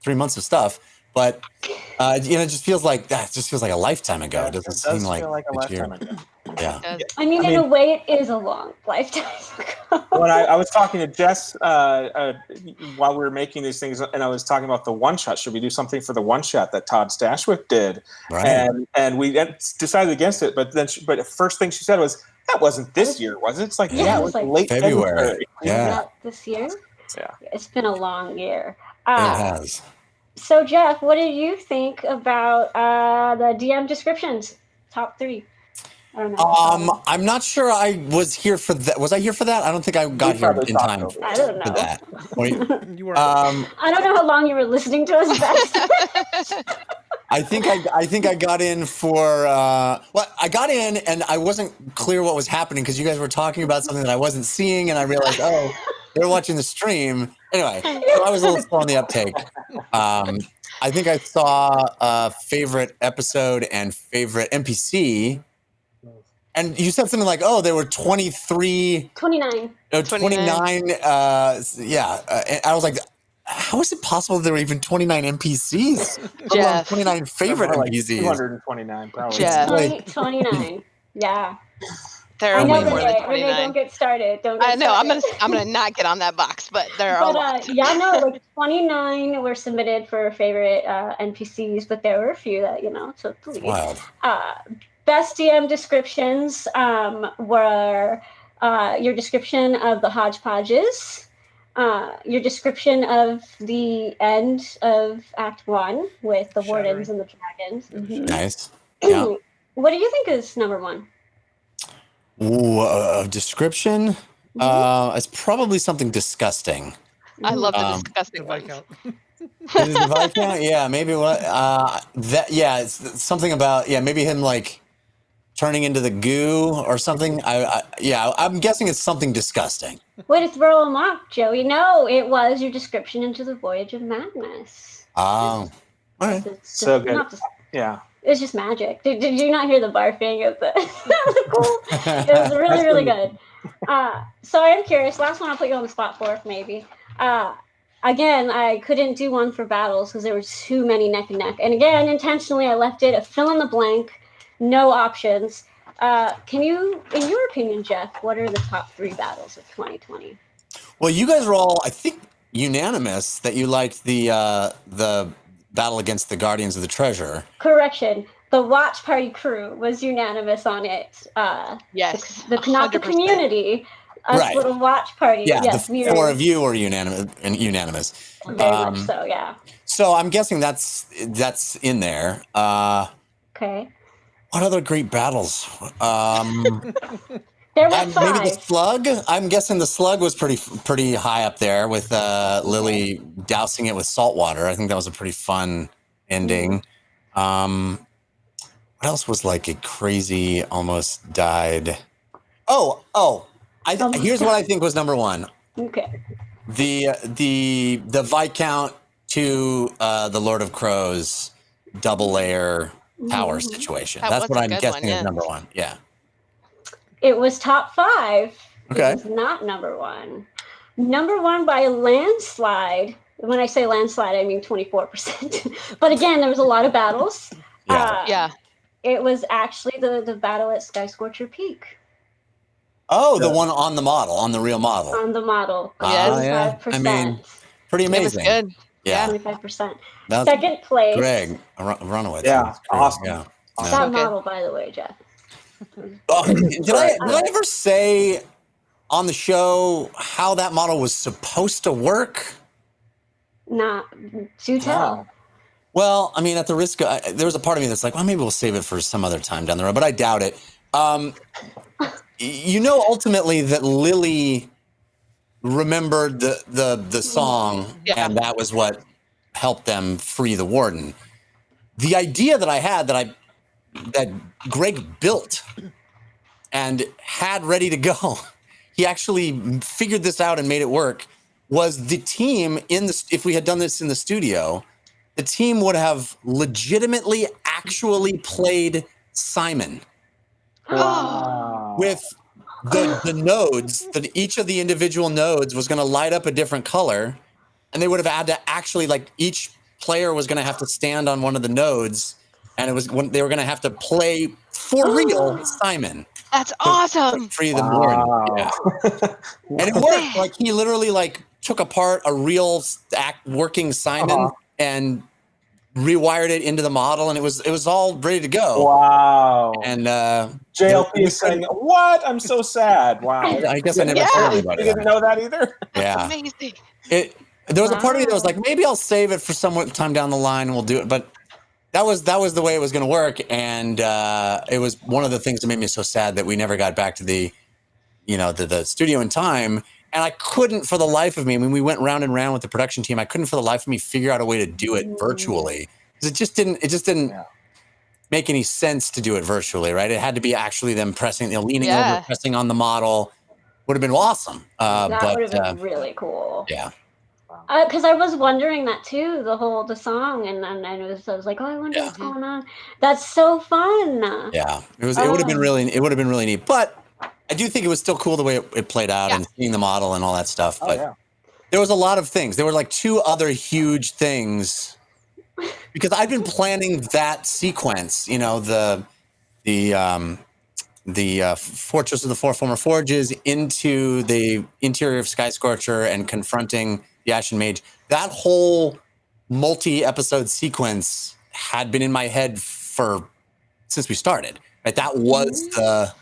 3 months of stuff, but it just feels like that. It just feels like a lifetime ago. It doesn't seem like feel like a a lifetime year. ago. Yeah. I mean, in a way, it is a long lifetime ago. When I was talking to Jess while we were making these things, and I was talking about the one shot. Should we do something for the one shot that Todd Stashwick did? Right. And we decided against it. But the first thing she said was, "That wasn't this year, was it?" It's like, yeah, it was like late February. Yeah. This year. Yeah. It's been a long year. It has. So Jeff, what did you think about the DM descriptions? Top 3. I don't know. I'm not sure I was here for that. Was I here for that? I don't think I got here in time I don't know. for that. I don't know how long you were listening to us back. I think I got in for I got in and I wasn't clear what was happening because you guys were talking about something that I wasn't seeing, and I realized, they're watching the stream. Anyway, so I was a little slow on the uptake. I think I saw favorite episode and favorite NPC. And you said something like, there were 29. 29. No, 29. And I was like, how is it possible there were even 29 NPCs? Jeff. 29 favorite NPCs. 229, probably. Jeff. 29. Yeah. There are way more than 29. Renee, don't get started. I know. I'm gonna not get on that box, but there are a lot. Like 29 were submitted for favorite NPCs, but there were a few that took the lead. Wild. Best DM descriptions were your description of the hodgepodges, your description of the end of Act 1 with the wardens and the dragons. Mm-hmm. Nice. Yeah. What do you think is number 1? Ooh, description? It's probably something disgusting. I love the disgusting the ones. Is it the Viscount? Yeah, maybe what? It's something about maybe him like turning into the goo or something. I'm guessing it's something disgusting. Way to throw him off, Joey. No, it was your description into the Voyage of Madness. Oh, all right. So good. Yeah. It's just magic. Did you not hear the barfing of the cool? It was really, really good. So I am curious. Last one I'll put you on the spot for, maybe. Again, I couldn't do one for battles because there were too many neck and neck. And again, intentionally, I left it a fill in the blank, no options. Can you, in your opinion, Jeff, what are the top 3 battles of 2020? Well, you guys were all, I think, unanimous that you liked the battle against the Guardians of the Treasure. Correction. The watch party crew was unanimous on it. Yes. Not the community. Us Right. little watch party. Yeah, yes, the 4 of you were unanimous. Very much so, yeah. So I'm guessing that's in there. Okay. What other great battles? There were 5. Maybe the slug. I'm guessing the slug was pretty high up there with Lily dousing it with salt water. I think that was a pretty fun ending. What else was like a crazy almost died? Here's what I think was number 1. Okay. The Viscount to the Lord of Crows double layer tower situation. That's what I'm guessing is number 1. Yeah. It was top 5. Okay. It was not number 1. Number 1 by a landslide. When I say landslide, I mean 24%. But again, there was a lot of battles. Yeah. It was actually the battle at Sky Scorcher Peak. Oh, the one on the model, on the real model. On the model. Yeah. I mean, pretty amazing. It was good. Yeah. 25%. That's Second place. Greg Runaway. Yeah. Awesome. Yeah. That model, by the way, Jeff. Did I ever say on the show how that model was supposed to work? Not to tell. Well, I mean, at the risk of, there was a part of me that's like, well, maybe we'll save it for some other time down the road, but I doubt it. Ultimately that Lily remembered the song, and that was what helped them free the warden. The idea that I had that Greg built and had ready to go, he actually figured this out and made it work, was the team if we had done this in the studio, the team would have legitimately actually played Simon. Wow. With the nodes, that each of the individual nodes was going to light up a different color, and they would have had to actually, like, each player was going to have to stand on one of the nodes, and it was when they were going to have to play for real Simon. That's awesome. Free the warden. Yeah. And it worked. Like, he literally like took apart a real working Simon and rewired it into the model, and it was all ready to go. Wow. And JLP is saying, "What? I'm so sad." Wow. I guess I never told anybody. You didn't know that either. Yeah. Amazing. There was a part of me that was like, maybe I'll save it for some time down the line and we'll do it. But that was the way it was going to work, and it was one of the things that made me so sad that we never got back to the studio in time. And I couldn't, for the life of me, when we went round and round with the production team, I couldn't for the life of me figure out a way to do it virtually, because it just didn't make any sense to do it virtually, right? It had to be actually them pressing, leaning over, pressing on the model. Would have been awesome. That would have been really cool. Yeah. Because I was wondering that too, the song, and I was like, oh, I wonder what's going on. That's so fun. Yeah, it would have been really neat. But I do think it was still cool the way it played out and seeing the model and all that stuff. But there was a lot of things. There were like 2 other huge things, because I've been planning that sequence. You know, the Fortress of the Four Former Forges into the interior of Sky Scorcher and confronting the Ashen Mage. That whole multi-episode sequence had been in my head since we started. Right, that was the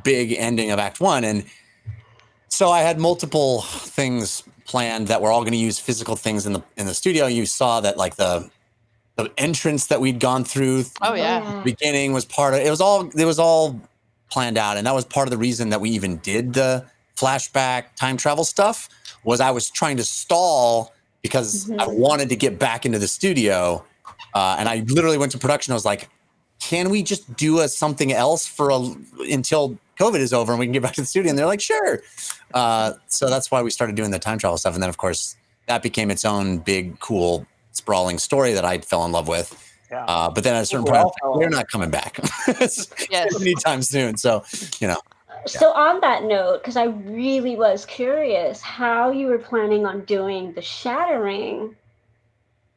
big ending of Act 1, and so I had multiple things planned that were all going to use physical things in the studio. You saw that, like, the entrance that we'd gone through. The beginning was part of it. It was all planned out, and that was part of the reason that we even did the flashback time travel stuff. Was I was trying to stall because I wanted to get back into the studio, and I literally went to production. I was like, "Can we just do something else until COVID is over and we can get back to the studio?" And they're like, "Sure." So that's why we started doing the time travel stuff, and then of course that became its own big, cool, sprawling story that I fell in love with. But then at a certain point, we're not coming back anytime soon. So, So on that note, because I really was curious how you were planning on doing the shattering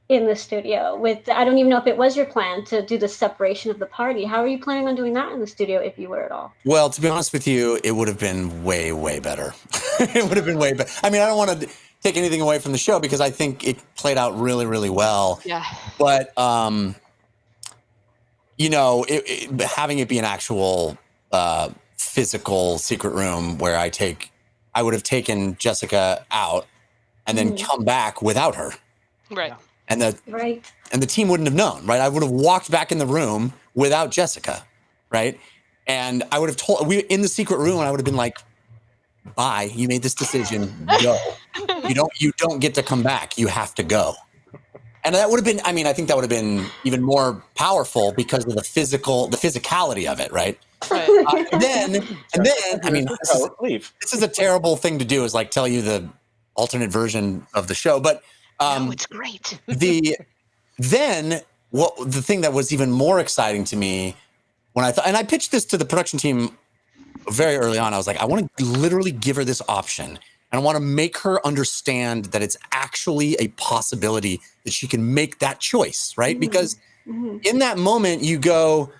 in the studio. I don't even know if it was your plan to do the separation of the party. How are you planning on doing that in the studio, if you were at all? Well, to be honest with you, it would have been way, way better. It would have been way better. I mean, I don't want to take anything away from the show because I think it played out really, really well. Yeah. But having it be an actual physical secret room where I would have taken Jessica out and then come back without her. Right. And the team wouldn't have known, right? I would have walked back in the room without Jessica, right? And I would have in the secret room, and I would have been like, "Bye, you made this decision, go. You don't get to come back. You have to go." And that would have been, I mean, I think that would have been even more powerful because of the physicality of it, right? And then, I mean, this is a terrible thing to do, is like tell you the alternate version of the show, but no, it's great. The thing that was even more exciting to me when I pitched this to the production team very early on. I was like, I want to literally give her this option, and I want to make her understand that it's actually a possibility that she can make that choice, right? Because in that moment you go,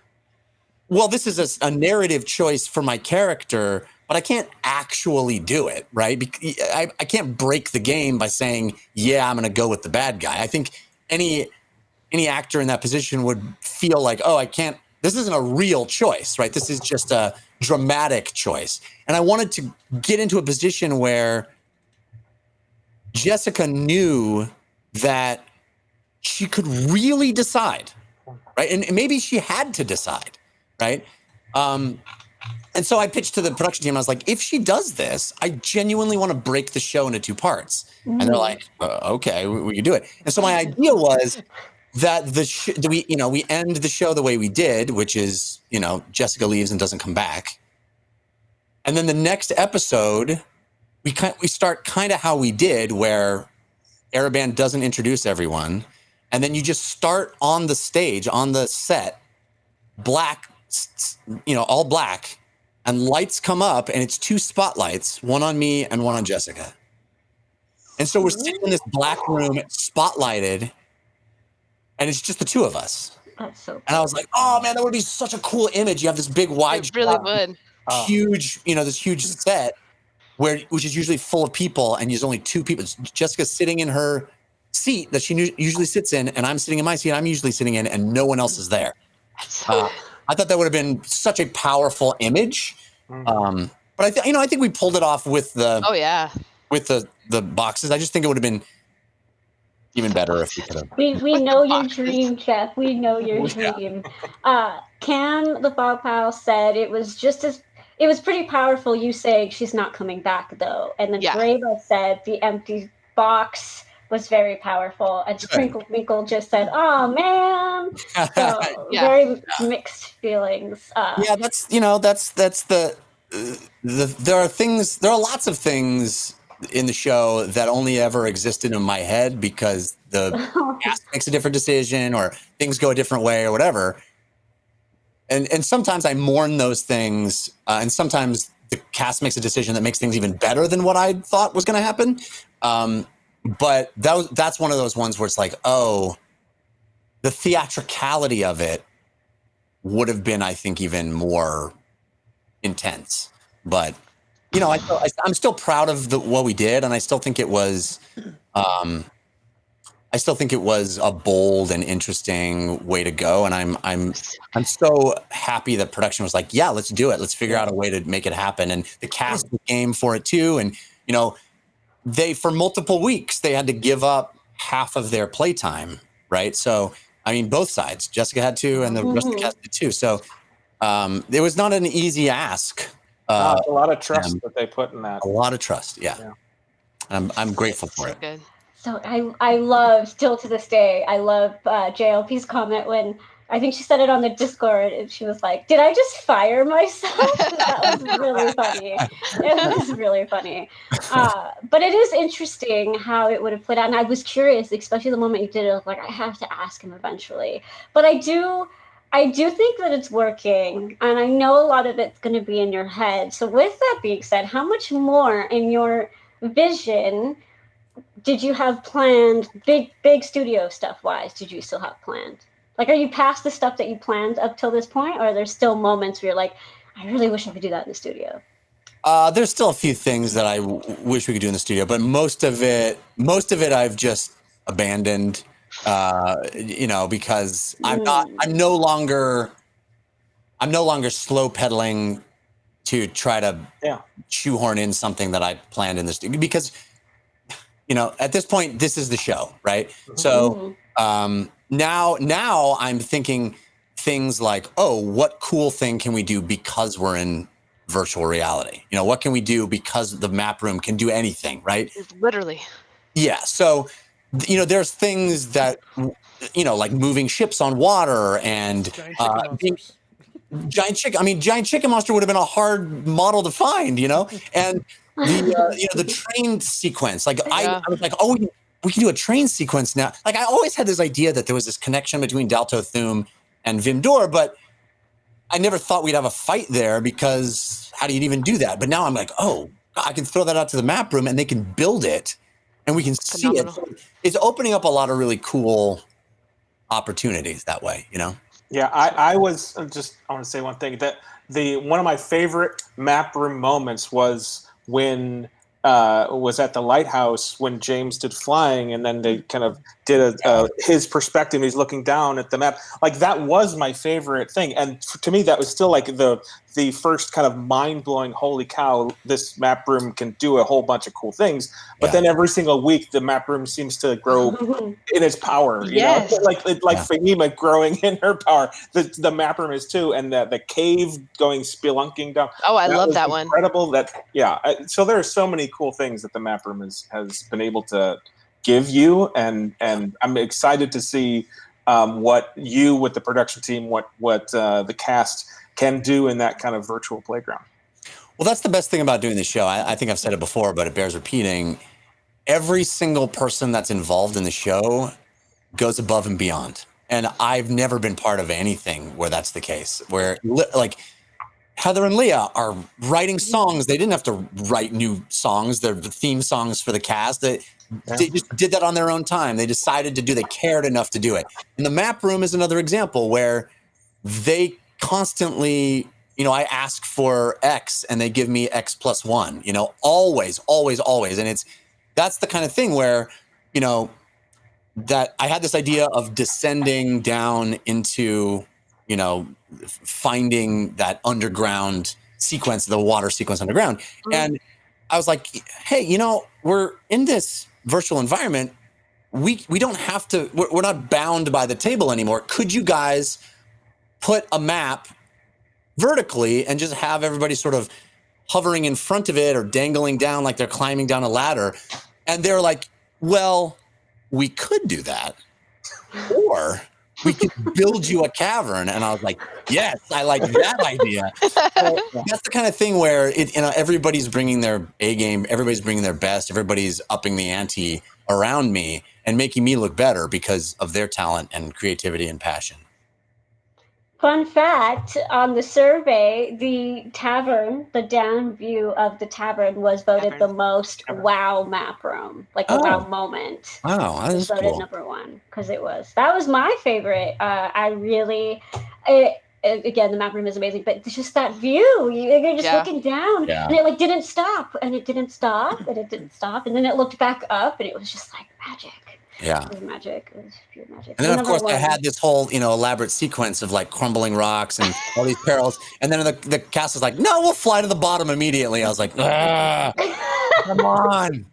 well, this is a narrative choice for my character, but I can't actually do it, right? I can't break the game by saying, yeah, I'm going to go with the bad guy. I think any actor in that position would feel like, oh, this isn't a real choice, right? This is just a dramatic choice. And I wanted to get into a position where Jessica knew that she could really decide, right? And maybe she had to decide, right? And so I pitched to the production team. I was like, if she does this, I genuinely want to break the show into 2 parts. And they're like, okay, we can do it. And so my idea was that we end the show the way we did, which is, Jessica leaves and doesn't come back. And then the next episode, we start kind of how we did, where Ereban doesn't introduce everyone. And then you just start on the stage, on the set, black, all black. And lights come up, and it's 2 spotlights, one on me and one on Jessica. And so we're sitting in this black room, spotlighted, and it's just the 2 of us. That's so cool. And I was like, oh man, that would be such a cool image. You have this big wide It really shot, would. huge, this huge set which is usually full of people, and there's only 2 people. Jessica's sitting in her seat that she usually sits in, and I'm sitting in my seat I'm usually sitting in, and no one else is there. I thought that would have been such a powerful image. But I think we pulled it off with the with the boxes. I just think it would have been even better if we could have. We know your dream, Jeff. We know your dream. Cam the Fog Pal said it was pretty powerful, you saying she's not coming back though. And then Brava said the empty box was very powerful. And Sprinkle Winkle just said, "Oh man!" So very mixed feelings. That's the there are lots of things in the show that only ever existed in my head because the cast makes a different decision or things go a different way or whatever. And sometimes I mourn those things, and sometimes the cast makes a decision that makes things even better than what I thought was going to happen. But that's one of those ones where it's like, oh, the theatricality of it would have been, I think, even more intense. But I'm still proud of what we did, and I still think it was, a bold and interesting way to go. And I'm so happy that production was like, yeah, let's do it. Let's figure out a way to make it happen. And the cast was game for it too. And for multiple weeks they had to give up half of their playtime, right? So I mean, both sides. Jessica had to, and the rest of the cast did too. So it was not an easy ask. A lot of trust that they put in that. A lot of trust, yeah. I'm grateful for it. Good. So I love, still to this day, I love JLP's comment when, I think she said it on the Discord, and she was like, "Did I just fire myself?" That was really funny. It was really funny. But it is interesting how it would have played out. And I was curious, especially the moment you did it, I was like, I have to ask him eventually. But I do think that it's working. And I know a lot of it's going to be in your head. So with that being said, how much more in your vision did you have planned, big studio stuff-wise, did you still have planned? Like, are you past the stuff that you planned up till this point, or are there still moments where you're like, I really wish I could do that in the studio? There's still a few things that I wish we could do in the studio, but most of it I've just abandoned, because I'm no longer slow pedaling to try to shoehorn in something that I planned in the studio, because, at this point, this is the show, right? Mm-hmm. So, now I'm thinking things like, oh, what cool thing can we do because we're in virtual reality? What can we do because the map room can do anything, right? Literally. Yeah. So, there's things that, like moving ships on water and giant chicken monster would have been a hard model to find, and the train sequence. Like I was like, oh, we can do a train sequence now. Like, I always had this idea that there was this connection between Dalto Thum and Vimdor, but I never thought we'd have a fight there, because how do you even do that? But now I'm like, oh, I can throw that out to the map room and they can build it and we can see it. It's opening up a lot of really cool opportunities that way, Yeah, I want to say one thing, that one of my favorite map room moments was when was at the lighthouse when James did flying, and then they kind of did his perspective. He's looking down at the map. Like, that was my favorite thing, and to me, that was still like the the first kind of mind-blowing, holy cow, this map room can do a whole bunch of cool things. But then every single week, the map room seems to grow in its power. You know, like Fahima growing in her power. The map room is too, and the cave going spelunking down. Oh, I love was that one. incredible. So there are so many cool things that the map room has been able to give you, and I'm excited to see what you with the production team, what the cast can do in that kind of virtual playground. Well, that's the best thing about doing the show. I think I've said it before, but it bears repeating. Every single person that's involved in the show goes above and beyond. And I've never been part of anything where that's the case, where like Heather and Leah are writing songs. They didn't have to write new songs. They're the theme songs for the cast. They just did that on their own time. They decided to do, they cared enough to do it. And the map room is another example where they constantly, you know, I ask for X and they give me X plus 1, you know, always. And that's the kind of thing where, you know, that I had this idea of descending down into, you know, finding that underground sequence, the water sequence underground. And I was like, hey, you know, we're in this virtual environment. We don't have to, we're not bound by the table anymore. Could you guys put a map vertically and just have everybody sort of hovering in front of it or dangling down like they're climbing down a ladder? And they're like, well, we could do that, or we could build you a cavern. And I was like, yes, I like that idea. So that's the kind of thing where you know, everybody's bringing their A game, everybody's bringing their best, everybody's upping the ante around me and making me look better because of their talent and creativity and passion. Fun fact, on the survey, the tavern, the down view of the tavern was voted the most wow map room, like a wow moment. Wow, that is voted cool. number 1 because that was my favorite. Again, the map room is amazing, but it's just that view. You're just looking down, and it like didn't stop, and it didn't stop, and it didn't stop, and then it looked back up, and it was just like magic. Yeah. It was magic. It was pure magic. And then, of course, I had this whole, you know, elaborate sequence of like crumbling rocks and all these perils. And then the cast was like, no, we'll fly to the bottom immediately. I was like, come on.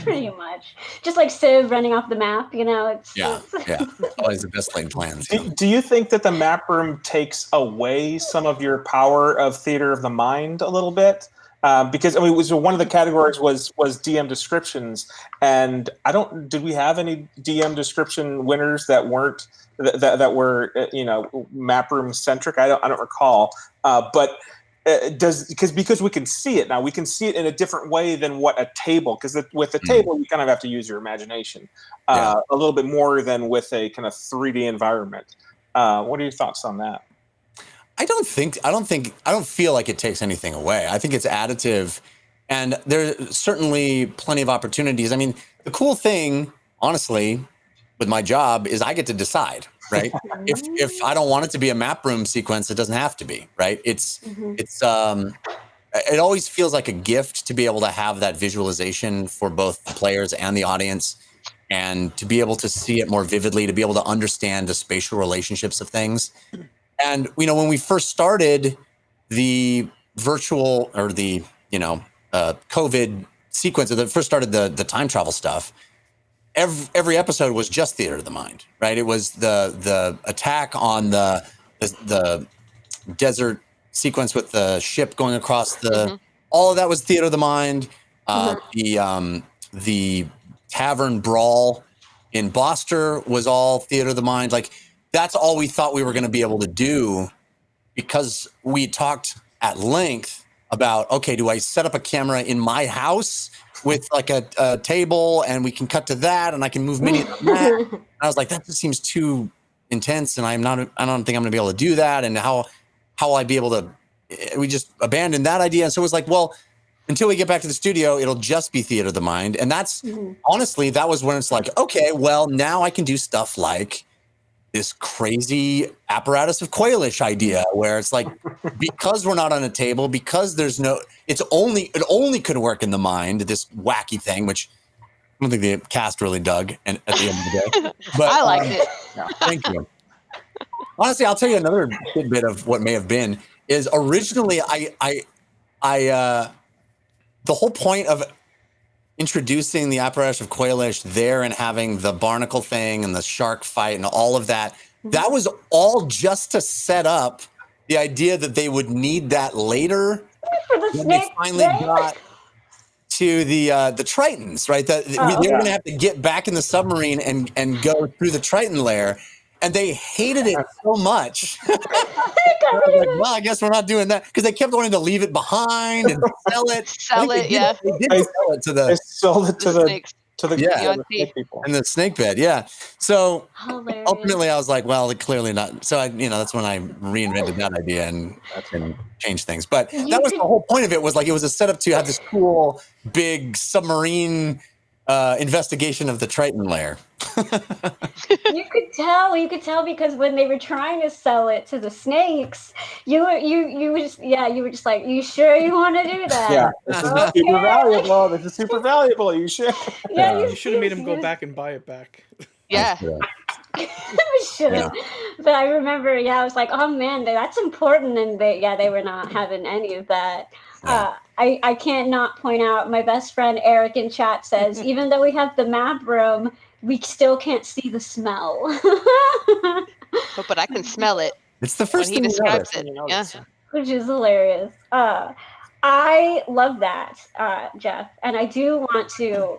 Pretty much. Just like Civ running off the map, you know? Yeah. Always the best laid plans. Do you think that the map room takes away some of your power of theater of the mind a little bit? Because I mean, one of the categories was DM descriptions, and did we have any DM description winners that weren't that were you know, map room centric? I don't recall, but because we can see it now, we can see it in a different way than what a table, because with the table you kind of have to use your imagination a little bit more than with a kind of 3D environment. What are your thoughts on that? I don't feel like it takes anything away. I think it's additive, and there's certainly plenty of opportunities. I mean, the cool thing, honestly, with my job is I get to decide, right? if I don't want it to be a map room sequence, it doesn't have to be, right? It always feels like a gift to be able to have that visualization for both the players and the audience, and to be able to see it more vividly, to be able to understand the spatial relationships of things. And, you know, when we first started the virtual or the, you know, COVID sequence, or first started the time travel stuff, every episode was just theater of the mind, right? It was the attack on the desert sequence with the ship going across all of that was theater of the mind. The tavern brawl in Boster was all theater of the mind. Like, that's all we thought we were going to be able to do, because we talked at length about, okay, do I set up a camera in my house with like a table and we can cut to that and I can move minions on that? And I was like, that just seems too intense, and I don't think I'm going to be able to do that. And how will I be able to? We just abandoned that idea. And so it was like, well, until we get back to the studio, it'll just be theater of the mind. And that's honestly, that was when it's like, okay, well, now I can do stuff like this crazy apparatus of Quailish idea, where it's like, because we're not on a table, because there's no, it only could work in the mind, this wacky thing, which I don't think the cast really dug, and at the end of the day. But I liked it. Yeah, thank you. Honestly, I'll tell you another tidbit of what may have been. is originally the whole point of introducing the apparatus of Quailish there and having the barnacle thing and the shark fight and all of that, that was all just to set up the idea that they would need that later when they finally got to the Tritons, right? That they were going to have to get back in the submarine and go through the Triton lair, and they hated it so much. I was like, well, I guess we're not doing that because they kept wanting to leave it behind and sell it. They did sell it to the. They sold it to the snake people and the snake bed. Yeah. So ultimately, I was like, well, clearly not. So that's when I reinvented that idea and changed things. But that was the whole point of it. Was like it was a setup to have this cool big submarine investigation of the Triton lair. You could tell because when they were trying to sell it to the snakes, you were just like, you sure you want to do that? Yeah, this is super valuable. This is super valuable. You should. Yeah, you should have made him go back and buy it back. Yeah. We should have. But I remember, I was like, oh man, that's important, and they were not having any of that. I can't not point out my best friend Eric in chat says, even though we have the map room, we still can't see the smell. But I can smell it. It's the first when he thing describes it. Yeah. Which is hilarious. I love that, Jeff, and I do want to.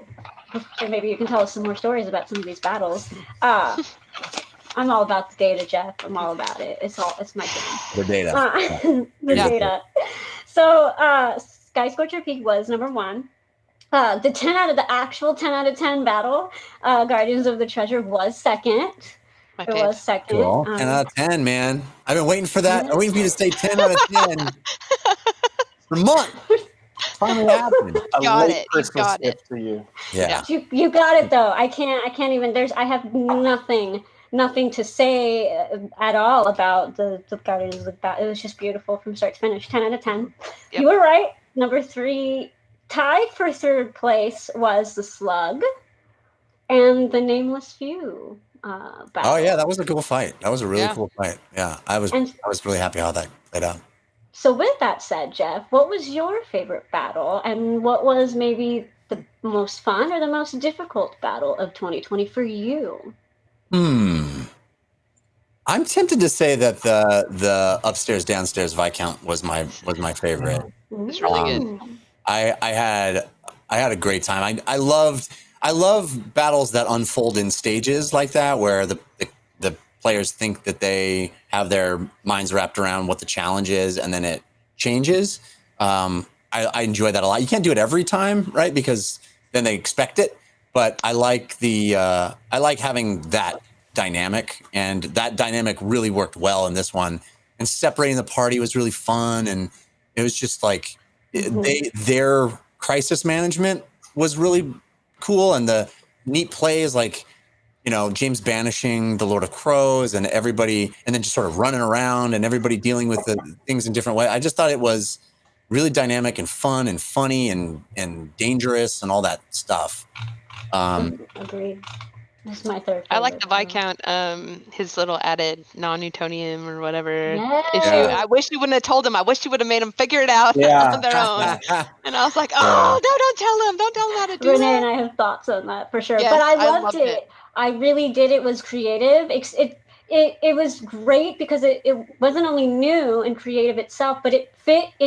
And maybe you can tell us some more stories about some of these battles. I'm all about the data, Jeff. I'm all about it. It's my thing. The data. Data. So, Sky Scorcher Peak was number 1. The actual 10 out of 10 battle, Guardians of the Treasure was second. Was second. Cool. 10 out of 10, man. I've been waiting for that. I'm waiting for you to say 10 out of 10 for months. Finally happened. Got it. You got it. For you. Yeah. You got it though. I can't even. I have nothing to say at all about the Guardians of the Battle. It was just beautiful from start to finish. 10 out of 10. Yep. You were right. Number 3, tied for third place was the Slug and the Nameless Few. Battle. Oh yeah, that was a cool fight. That was a really cool fight. Yeah, I was really happy how that played out. So with that said, Jeff, what was your favorite battle, and what was maybe the most fun or the most difficult battle of 2020 for you? I'm tempted to say that the upstairs downstairs Viscount was my favorite. It's really good. I had a great time. I love battles that unfold in stages like that, where the players think that they have their minds wrapped around what the challenge is, and then it changes. I enjoy that a lot. You can't do it every time, right? Because then they expect it. But I like having that dynamic, and that dynamic really worked well in this one. And separating the party was really fun, and it was just like their crisis management was really cool, and the neat plays like James banishing the Lord of Crows and everybody, and then just sort of running around and everybody dealing with the things in different ways. I just thought it was really dynamic and fun and funny and dangerous and all that stuff. Agreed. That's my third favorite. I like the Viscount, his little added non-Newtonium or whatever issue. I wish you wouldn't have told him. I wish you would have made them figure it out on their own. And I was like, no, don't tell them. Don't tell them how to do Renee that. and I have thoughts on that for sure. Yes, but I loved it. it. I really did. It was creative. It was great because it wasn't only new and creative itself, but it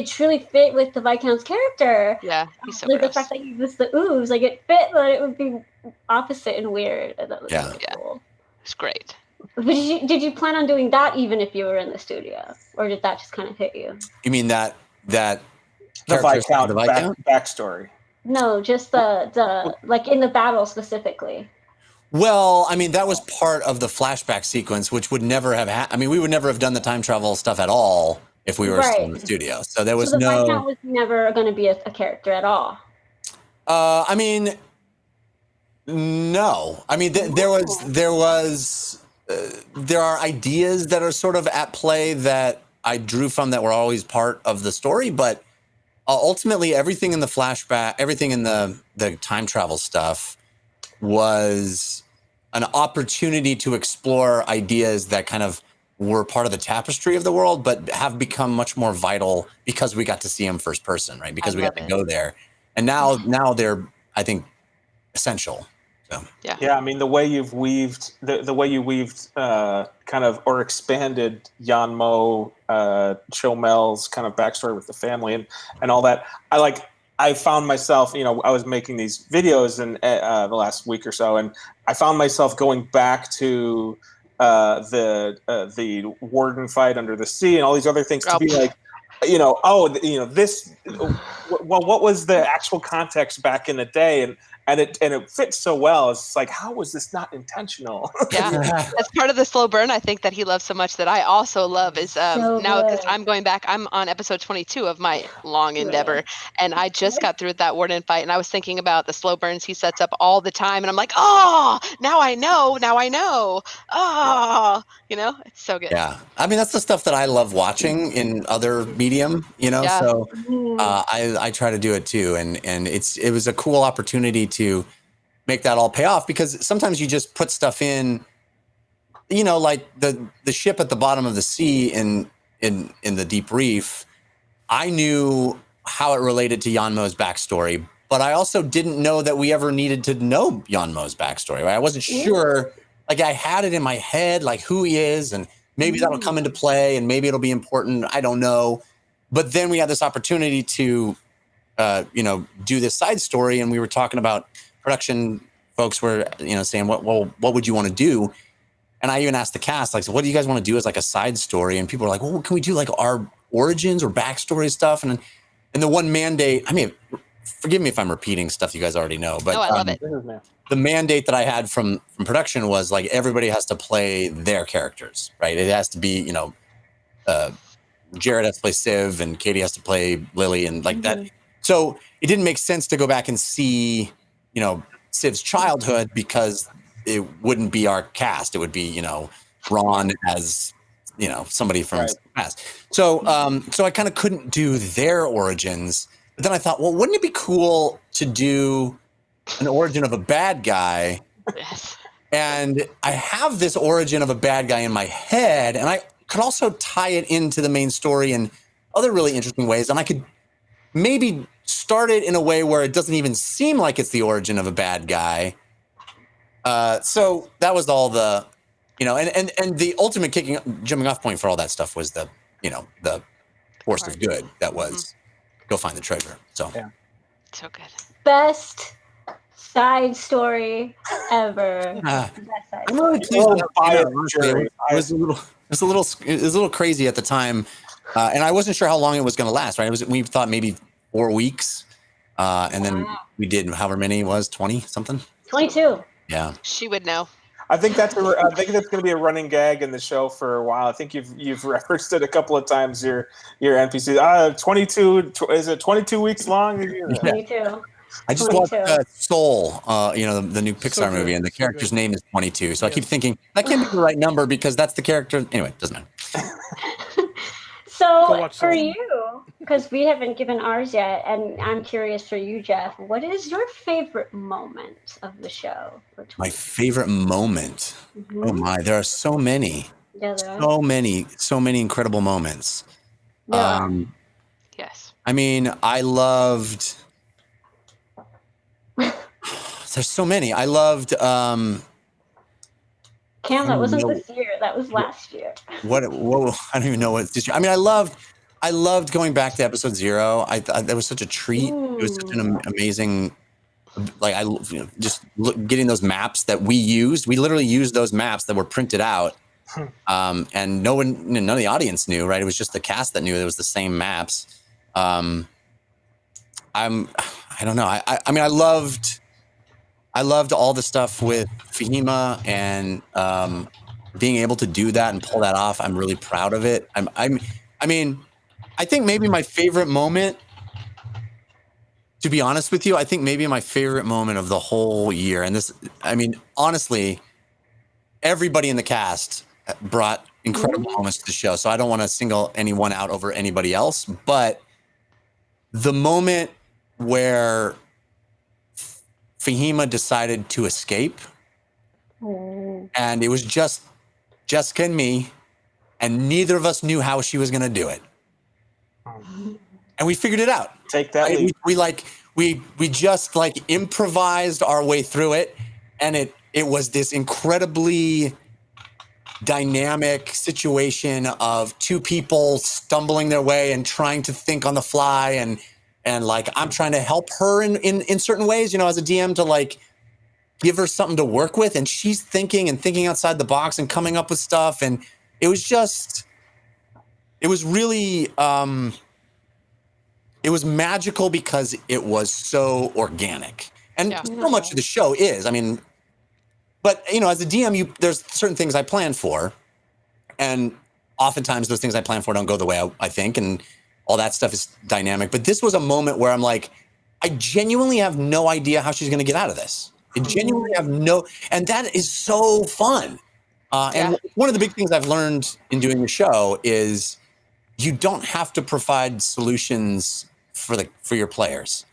truly fit with the Viscount's character. Yeah, he's so like gross. the fact that he was the ooze, like it fit, but it would be opposite and weird. That was really cool. It's great. But did you plan on doing that even if you were in the studio, or did that just kind of hit you? You mean that the Viscount backstory? No, just the like in the battle specifically. Well, I mean, that was part of the flashback sequence, which would never have we would never have done the time travel stuff at all if we were still in the studio. So there was the Viscount was never going to be a character at all. I mean, no. I mean, there are ideas that are sort of at play that I drew from that were always part of the story, but ultimately everything in the flashback, everything in the time travel stuff was an opportunity to explore ideas that kind of were part of the tapestry of the world, but have become much more vital because we got to see them first person, right? Because we got to go there. And now they're, I think, essential. So yeah. I mean, the way you've weaved the way you weaved kind of or expanded Yanmo, Chomel's kind of backstory with the family and all that. I found myself, I was making these videos in the last week or so, and I found myself going back to the warden fight under the sea and all these other things to be like, this. Well, what was the actual context back in the day? And it fits so well. It's like, how was this not intentional? Yeah, that's part of the slow burn. I think that he loves so much that I also love is now because I'm going back. I'm on episode 22 of my long endeavor, and I just got through with that warden fight, and I was thinking about the slow burns he sets up all the time, and I'm like, oh, now I know. Oh, it's so good. Yeah, I mean that's the stuff that I love watching in other medium, Yeah. So I try to do it too, and it was a cool opportunity to make that all pay off, because sometimes you just put stuff in, like the ship at the bottom of the sea in the deep reef. I knew how it related to Yanmo's backstory, but I also didn't know that we ever needed to know Yanmo's backstory. Right? I wasn't sure. Like I had it in my head, like who he is, and maybe that'll come into play, and maybe it'll be important. I don't know. But then we had this opportunity to, do this side story, and we were talking about production folks were, saying, what would you want to do? And I even asked the cast, like, so what do you guys want to do as like a side story? And people were like, well, can we do like our origins or backstory stuff? And the one mandate, I mean, forgive me if I'm repeating stuff you guys already know, but I love it. The mandate that I had from production was like, everybody has to play their characters, right? It has to be, Jared has to play Civ and Katie has to play Lily and like that. So it didn't make sense to go back and see, Civ's childhood, because it wouldn't be our cast. It would be, Ron as, somebody from the past. So I kind of couldn't do their origins. But then I thought, well, wouldn't it be cool to do an origin of a bad guy? Yes. And I have this origin of a bad guy in my head, and I could also tie it into the main story in other really interesting ways. And I could maybe start it in a way where it doesn't even seem like it's the origin of a bad guy. So that was all the, and the ultimate jumping off point for all that stuff was the force of good that was go find the treasure. So so good. Best side story ever. I'm really pleased with it. It was a little crazy at the time, and I wasn't sure how long it was going to last. Right? We thought maybe 4 weeks, and then we did however many it was, 20 something. 22. Yeah. She would know. I think that's going to be a running gag in the show for a while. I think you've referenced it a couple of times. Your NPC. 22. Is it 22 weeks long? 22. I just watched Soul, the new Pixar movie, and the character's name is 22. So I keep thinking that can't be the right number because that's the character. Anyway, doesn't matter. So for you, because we haven't given ours yet, and I'm curious for you, Jeff, what is your favorite moment of the show? My favorite moment? Oh my, there are so many. Yeah, there are. So many incredible moments. Yes. I mean, I loved... There's so many. I loved... Cam, that wasn't this year. That was last year. What? I don't even know what this year. I mean, I loved going back to episode 0. That was such a treat. It was such an amazing, getting those maps that we used. We literally used those maps that were printed out, and none of the audience knew. Right? It was just the cast that knew it was the same maps. I don't know. I mean, I loved all the stuff with Fahima and being able to do that and pull that off. I'm really proud of it. I mean, I think maybe my favorite moment, to be honest with you, I think maybe my favorite moment of the whole year, and this, I mean, honestly, everybody in the cast brought incredible moments to the show. So I don't want to single anyone out over anybody else, but the moment where Fahima decided to escape, and it was just Jessica and me, and neither of us knew how she was going to do it. And we figured it out. Take that leap. We just like improvised our way through it, and it was this incredibly dynamic situation of two people stumbling their way and trying to think on the fly, and like I'm trying to help her in certain ways, as a DM, to like give her something to work with, and she's thinking outside the box and coming up with stuff, and it was really it was magical because it was so organic, and so much of the show is. I mean, but as a DM, there's certain things I plan for, and oftentimes those things I plan for don't go the way I think, and all that stuff is dynamic. But this was a moment where I'm like, I genuinely have no idea how she's going to get out of this. I genuinely have and that is so fun. And one of the big things I've learned in doing the show is you don't have to provide solutions for your players.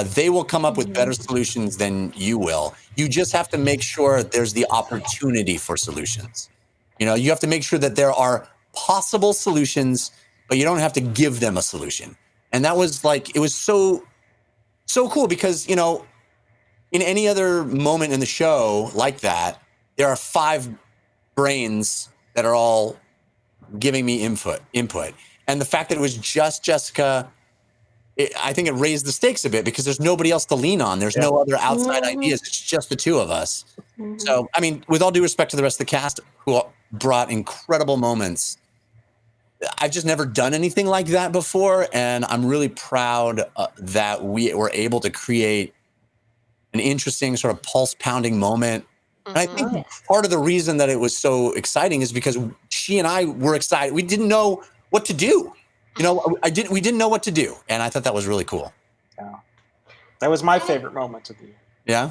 They will come up with better solutions than you will. You just have to make sure there's the opportunity for solutions. You have to make sure that there are possible solutions, but you don't have to give them a solution. And that was like, it was so cool because, in any other moment in the show like that, there are 5 brains that are all giving me input. And the fact that it was just Jessica, I think it raised the stakes a bit because there's nobody else to lean on. There's no other outside ideas. It's just the two of us. So, I mean, with all due respect to the rest of the cast who brought incredible moments, I've just never done anything like that before. And I'm really proud that we were able to create an interesting sort of pulse pounding moment. And I think part of the reason that it was so exciting is because she and I were excited. We didn't know what to do. We didn't know what to do. And I thought that was really cool. Yeah. That was my favorite moment of the year. Yeah?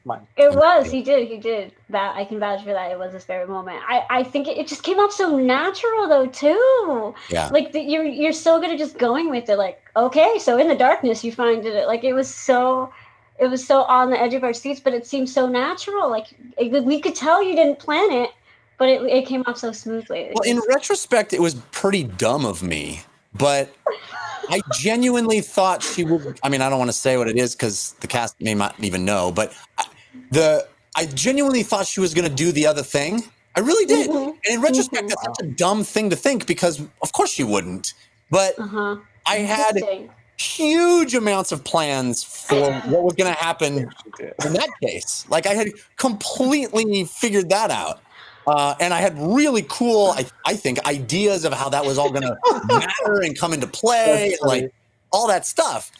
Mine. It was. He did. That I can vouch for that. It was his favorite moment. I think it just came off so natural though too. Yeah. Like you're so good at just going with it. Like, okay, so in the darkness you find it. Like it was so on the edge of our seats, but it seemed so natural. Like we could tell you didn't plan it, but it came off so smoothly. Well, in retrospect, it was pretty dumb of me, but I genuinely thought she would. I mean, I don't want to say what it is because the cast may not even know, but I genuinely thought she was going to do the other thing. I really did. And in retrospect, that's such a dumb thing to think because, of course, she wouldn't. But I had huge amounts of plans for what was going to happen in that case. Like I had completely figured that out. And I had really cool, I think, ideas of how that was all going to matter and come into play, like all that stuff.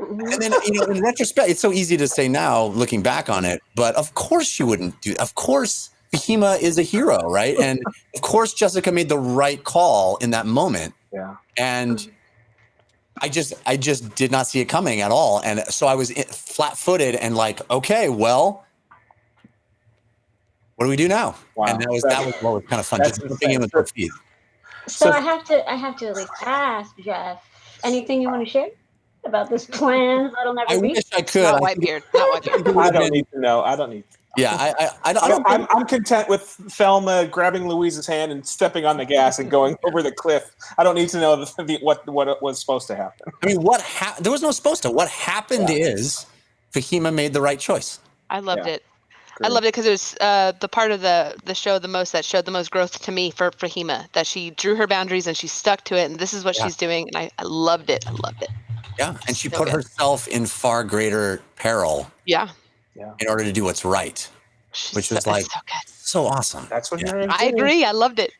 And then, in retrospect, it's so easy to say now, looking back on it, but of course she wouldn't do. Of course, Fahima is a hero, right? And of course, Jessica made the right call in that moment. Yeah. And I just did not see it coming at all. And so I was flat-footed and like, okay, well, what do we do now? Wow. And that was what was kind of fun. Just jumping in with both feet. So I have to at least ask Jeff, anything you want to share about this plan that'll never be? I wish I could. Not Whitebeard. I don't need to know. I don't need to. Yeah, I'm content with Thelma grabbing Louise's hand and stepping on the gas and going over the cliff. I don't need to know what was supposed to happen. I mean, there was no supposed to. What happened is Fahima made the right choice. I loved it. Great. I loved it because it was the part of the show that showed the most growth to me for Fahima, that she drew her boundaries and she stuck to it, and this is what she's doing, and I loved it. I loved it. Yeah, and she put herself in far greater peril. Yeah. In order to do what's right, which was like so awesome. That's what I agree. I loved it.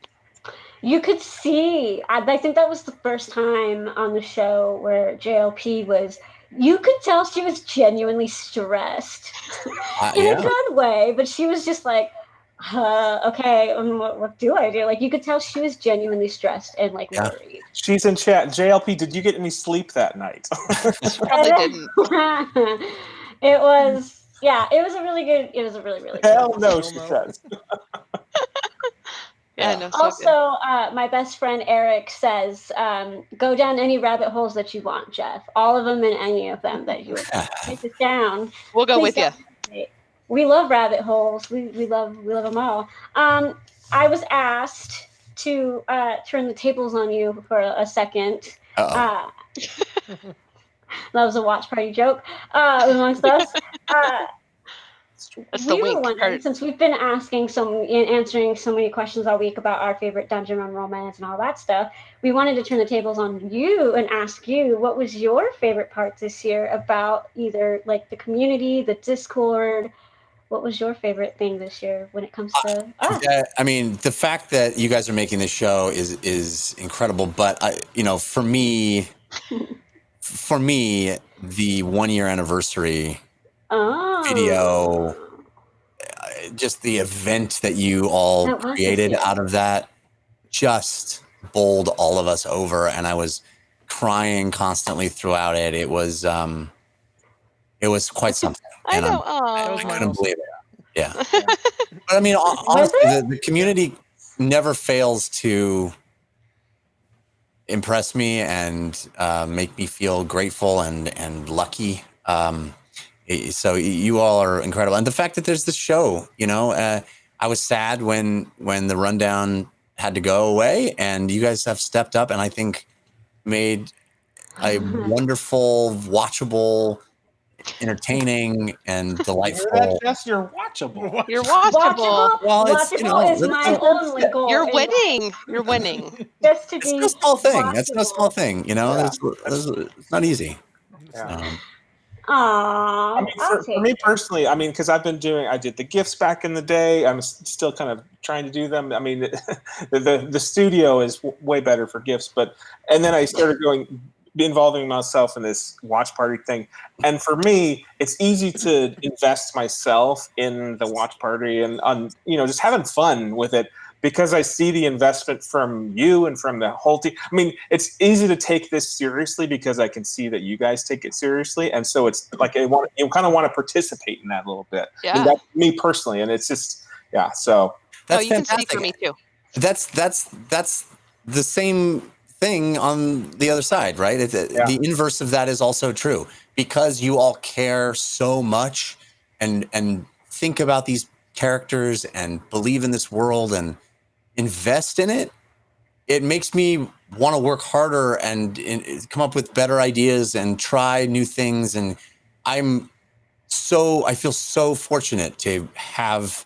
You could see. I think that was the first time on the show where JLP was. You could tell she was genuinely stressed in a good way, but she was just like, okay, what do I do? Like you could tell she was genuinely stressed and like worried. She's in chat. JLP, did you get any sleep that night? Probably didn't. It was. Yeah, it was a really good. It was a really, really good. Hell no, she says. Yeah, no. Also, my best friend Eric says, "Go down any rabbit holes that you want, Jeff. All of them and any of them that you would take this down. We'll go with you. We love rabbit holes. We love them all." I was asked to turn the tables on you for a second. That was a watch party joke amongst us. We were wondering, since we've been answering so many questions all week about our favorite dungeon run romance and all that stuff, we wanted to turn the tables on you and ask you, what was your favorite part this year about either like the community, the Discord? What was your favorite thing this year when it comes to us? Yeah, I mean, the fact that you guys are making this show is incredible. But for me, the 1 year anniversary video, just the event that you all created out of that, just bowled all of us over, and I was crying constantly throughout it. It was quite something. I know. I couldn't believe it. Yeah. But I mean, honestly, the community never fails to impress me and make me feel grateful and lucky. So you all are incredible. And the fact that there's this show, I was sad when the rundown had to go away, and you guys have stepped up and I think made a wonderful, watchable, entertaining and delightful. Yes, you're watchable. You're watchable. Well, watchable is my only goal. You're winning. You're winning. Just to It's be no small thing. watchable. That's no small thing. It's not easy. Aww. I mean, for me personally, I mean, because I did the GIFs back in the day. I'm still kind of trying to do them. I mean, the studio is way better for GIFs, and then I started involving myself in this watch party thing. And for me, it's easy to invest myself in the watch party and just having fun with it, because I see the investment from you and from the whole team. I mean, it's easy to take this seriously because I can see that you guys take it seriously. And so it's like you kind of want to participate in that a little bit. Yeah. I mean, that's me personally. And it's just, so. That's you fantastic. can speak for me too. That's the same thing on the other side, right? The inverse of that is also true, because you all care so much and think about these characters and believe in this world and invest in it. It makes me want to work harder and come up with better ideas and try new things. And I feel so fortunate to have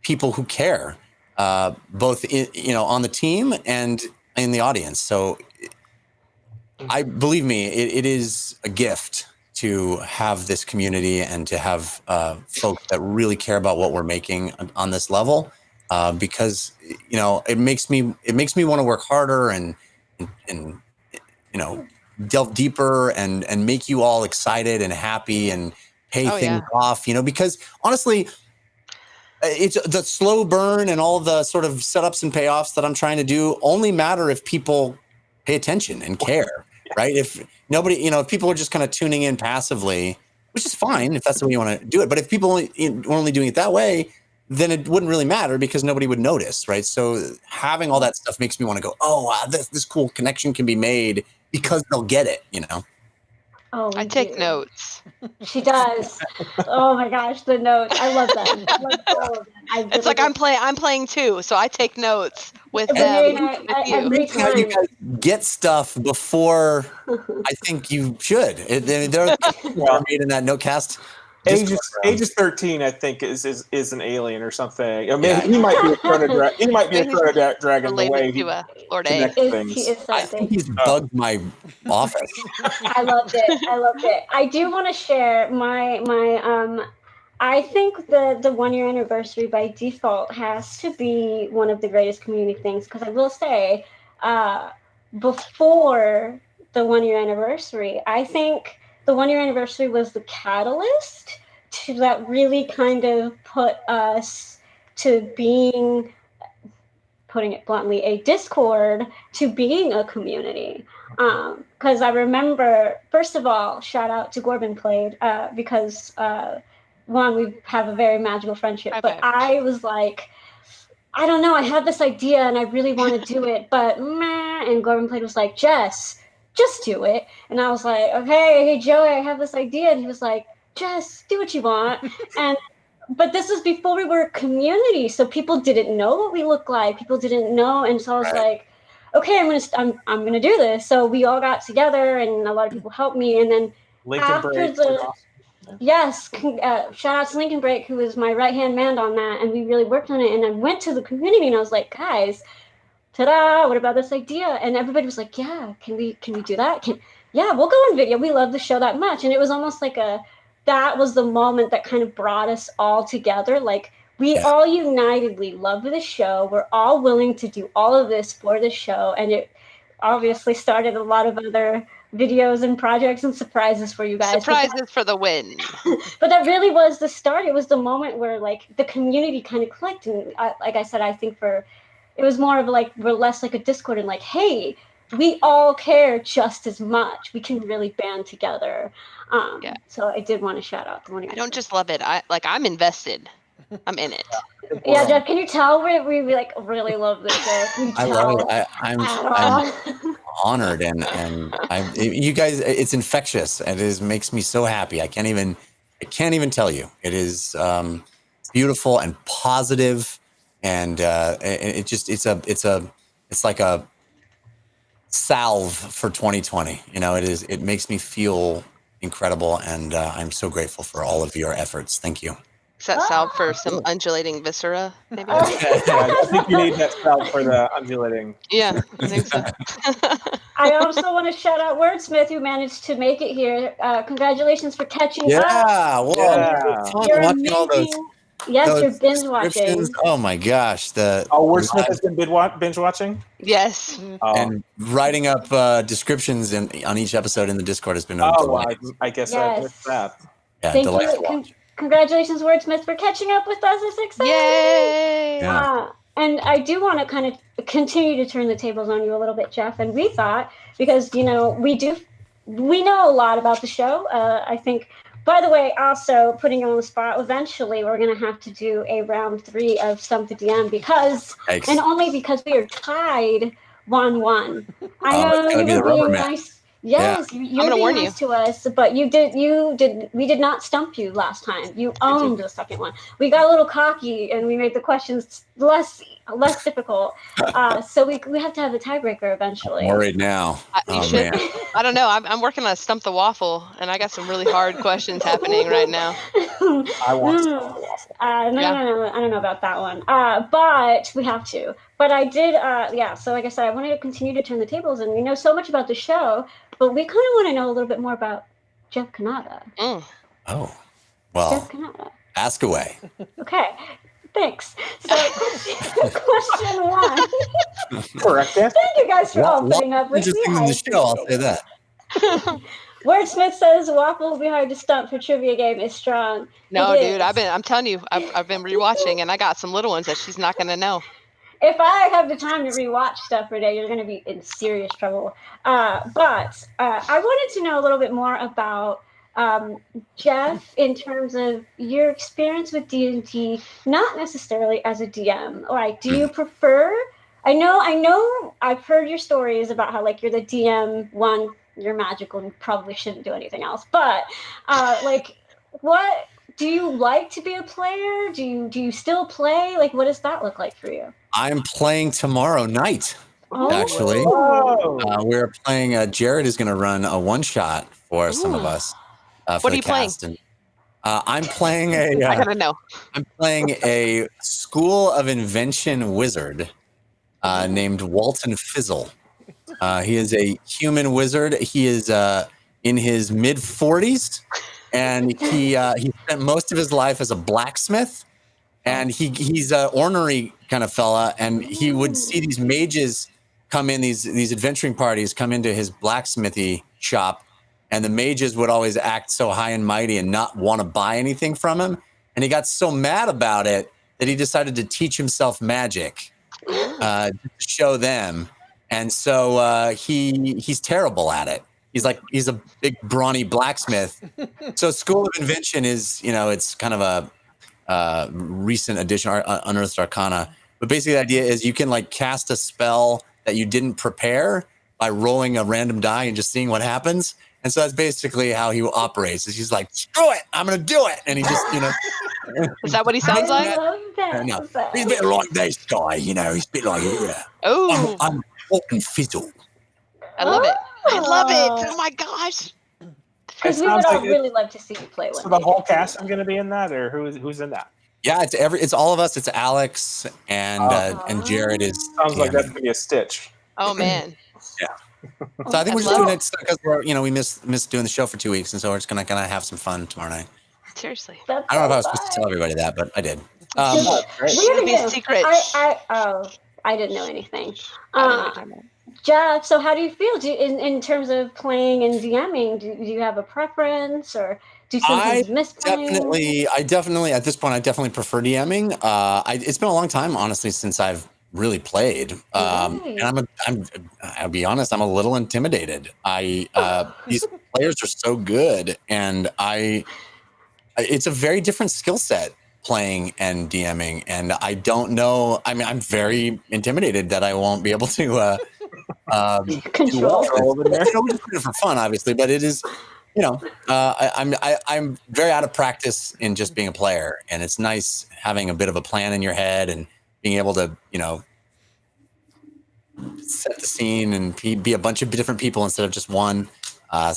people who care, both on the team and in the audience. So I believe me, it is a gift to have this community and to have folks that really care about what we're making on this level, because it makes me want to work harder and delve deeper and make you all excited and happy and pay things off, because honestly, it's the slow burn and all the sort of setups and payoffs that I'm trying to do only matter if people pay attention and care, right? If nobody, if people are just kind of tuning in passively, which is fine if that's the way you want to do it. But if people were only doing it that way, then it wouldn't really matter because nobody would notice, right? So having all that stuff makes me want to go, oh, wow, this cool connection can be made because they'll get it, Oh, I take notes. She does. Oh my gosh, the notes! I love them. I love all of them. It's like I'm playing too, so I take notes with them. Every time. You guys get stuff before I think you should. There are made in that no-cast. Ages 13, I think, is an alien or something. I mean, he might be a chrono he might be a chrono dragon the way he Lord A. things. I think he's bugged my office. I loved it. I do want to share my I think the 1 year anniversary by default has to be one of the greatest community things, because I will say, before the 1 year anniversary, I think the 1 year anniversary was the catalyst that really kind of put us to being, putting it bluntly, a Discord to being a community. Because I remember, first of all, shout out to GorbinPlade, because one, we have a very magical friendship. But I was like, I don't know, I had this idea and I really want to do it, but meh. And GorbinPlade was like, Jess, just do it. And I was like, okay, hey Joey, I have this idea. And he was like, just do what you want. And but this was before we were a community, so people didn't know what we looked like. People didn't know, and so I was like, okay, I'm gonna do this. So we all got together, and a lot of people helped me, and then after yes, shout out to Lincoln Break, who was my right-hand man on that, and we really worked on it. And I went to the community, and I was like, guys, ta-da! What about this idea? And everybody was like, yeah, can we do that? Yeah, we'll go on video. We love the show that much, and it was almost like that was the moment that kind of brought us all together. Like we all unitedly love the show. We're all willing to do all of this for the show, and it obviously started a lot of other videos and projects and surprises for you guys. Surprises for the win. But that really was the start. It was the moment where like the community kind of clicked, and like I said, I think it was more of like we're less like a Discord and like, hey, we all care just as much. We can really band together. So I did want to shout out the one. I don't just love it. I'm invested. I'm in it. Yeah, Jeff, can you tell we like really love this show? I love it. I'm honored and you guys, it's infectious and makes me so happy. I can't even tell you. It is beautiful and positive, and it's like a salve for 2020. You know, it makes me feel incredible, and I'm so grateful for all of your efforts. Thank you. Is that salve for some undulating viscera, maybe? I think you need that salve for the undulating. Yeah, I think so. I also want to shout out Wordsmith, who managed to make it here. Congratulations for catching up. You're amazing. All those, yes, you're binge watching. Oh my gosh. Wordsmith has been binge watching? Yes. And writing up descriptions on each episode in the Discord has been a delight. I guess I missed that. Yeah, thank delightful. you. Congratulations, Wordsmith, for catching up with us. It's exciting. Yay! And I do want to kind of continue to turn the tables on you a little bit, Jeff. And we thought, because, you know, we know a lot about the show. I think, by the way, also putting you on the spot, eventually we're going to have to do a round 3 of Stump the DM and only because we are tied 1-1. I know you were being nice. Yes, you're being nice to us, but we did not stump you last time. You owned the second one. We got a little cocky and we made the questions less difficult. So we have to have a tiebreaker eventually. I'm worried now. Man. I don't know. I'm working on Stump the Waffle, and I got some really hard questions happening right now. I want Stump the Waffle. No, I don't know about that one. But we have to. But I did, so like I said, I wanted to continue to turn the tables, and we know so much about the show, but we kind of want to know a little bit more about Jeff Cannata. Oh, well, Jeff Cannata. Ask away. Okay, thanks. So question 1. Correct. Thank you guys for all putting up with me. In the show, I'll say that. Wordsmith says Waffle will be hard to stump for trivia game is strong. No, dude, I'm telling you, I've been rewatching, and I got some little ones that she's not going to know. If I have the time to rewatch stuff for a day, you're going to be in serious trouble. But I wanted to know a little bit more about Jeff in terms of your experience with D&D, not necessarily as a DM. Like, do you prefer? I know. I've heard your stories about how like you're the DM one, you're magical and probably shouldn't do anything else. But like, what do you like to be a player? Do you still play? Like, what does that look like for you? I'm playing tomorrow night, actually. We're playing, Jared is going to run a one-shot for some of us. What are you playing? And, I'm playing I gotta know. I'm playing a School of Invention wizard named Walton Fizzle. He is a human wizard. He is in his mid-40s, and he spent most of his life as a blacksmith. And he's an ornery kind of fella, and he would see these mages come in, these adventuring parties come into his blacksmithy shop, and the mages would always act so high and mighty and not want to buy anything from him. And he got so mad about it that he decided to teach himself magic to show them. And so he's terrible at it. He's a big brawny blacksmith. So School of Invention is, it's kind of a recent addition, Unearthed Arcana. But basically the idea is you can like cast a spell that you didn't prepare by rolling a random die and just seeing what happens. And so that's basically how he operates. Is he's like, screw it, I'm going to do it. And he just, Is that what he sounds like? I love that. No, he's a bit like this guy, you know. He's a bit like, yeah. Oh, I'm hot and fizzle. I love it. I love it. Oh my gosh. Because we would all really love to see you play one. So the whole cast is going to be in that, or who's in that? Yeah, it's all of us. It's Alex and Jared is. Sounds like that's going to be a stitch. Oh man. Yeah. So I think we're just doing it because we missed doing the show for 2 weeks, and so we're just gonna have some fun tomorrow night. Seriously. I don't know if I was supposed to tell everybody that, but I did. Weird be a secret. I didn't know anything. Jeff, so how do you feel in terms of playing and DMing? Do you have a preference, or do you sometimes miss playing? I definitely at this point I definitely prefer DMing. It's been a long time, honestly, since I've really played. And I'll be honest, I'm a little intimidated. These players are so good, and it's a very different skill set playing and DMing, and I don't know. I mean, I'm very intimidated that I won't be able to control. We're just doing it for fun, obviously, but it is. I'm very out of practice in just being a player, and it's nice having a bit of a plan in your head and being able to, set the scene and be a bunch of different people instead of just one. I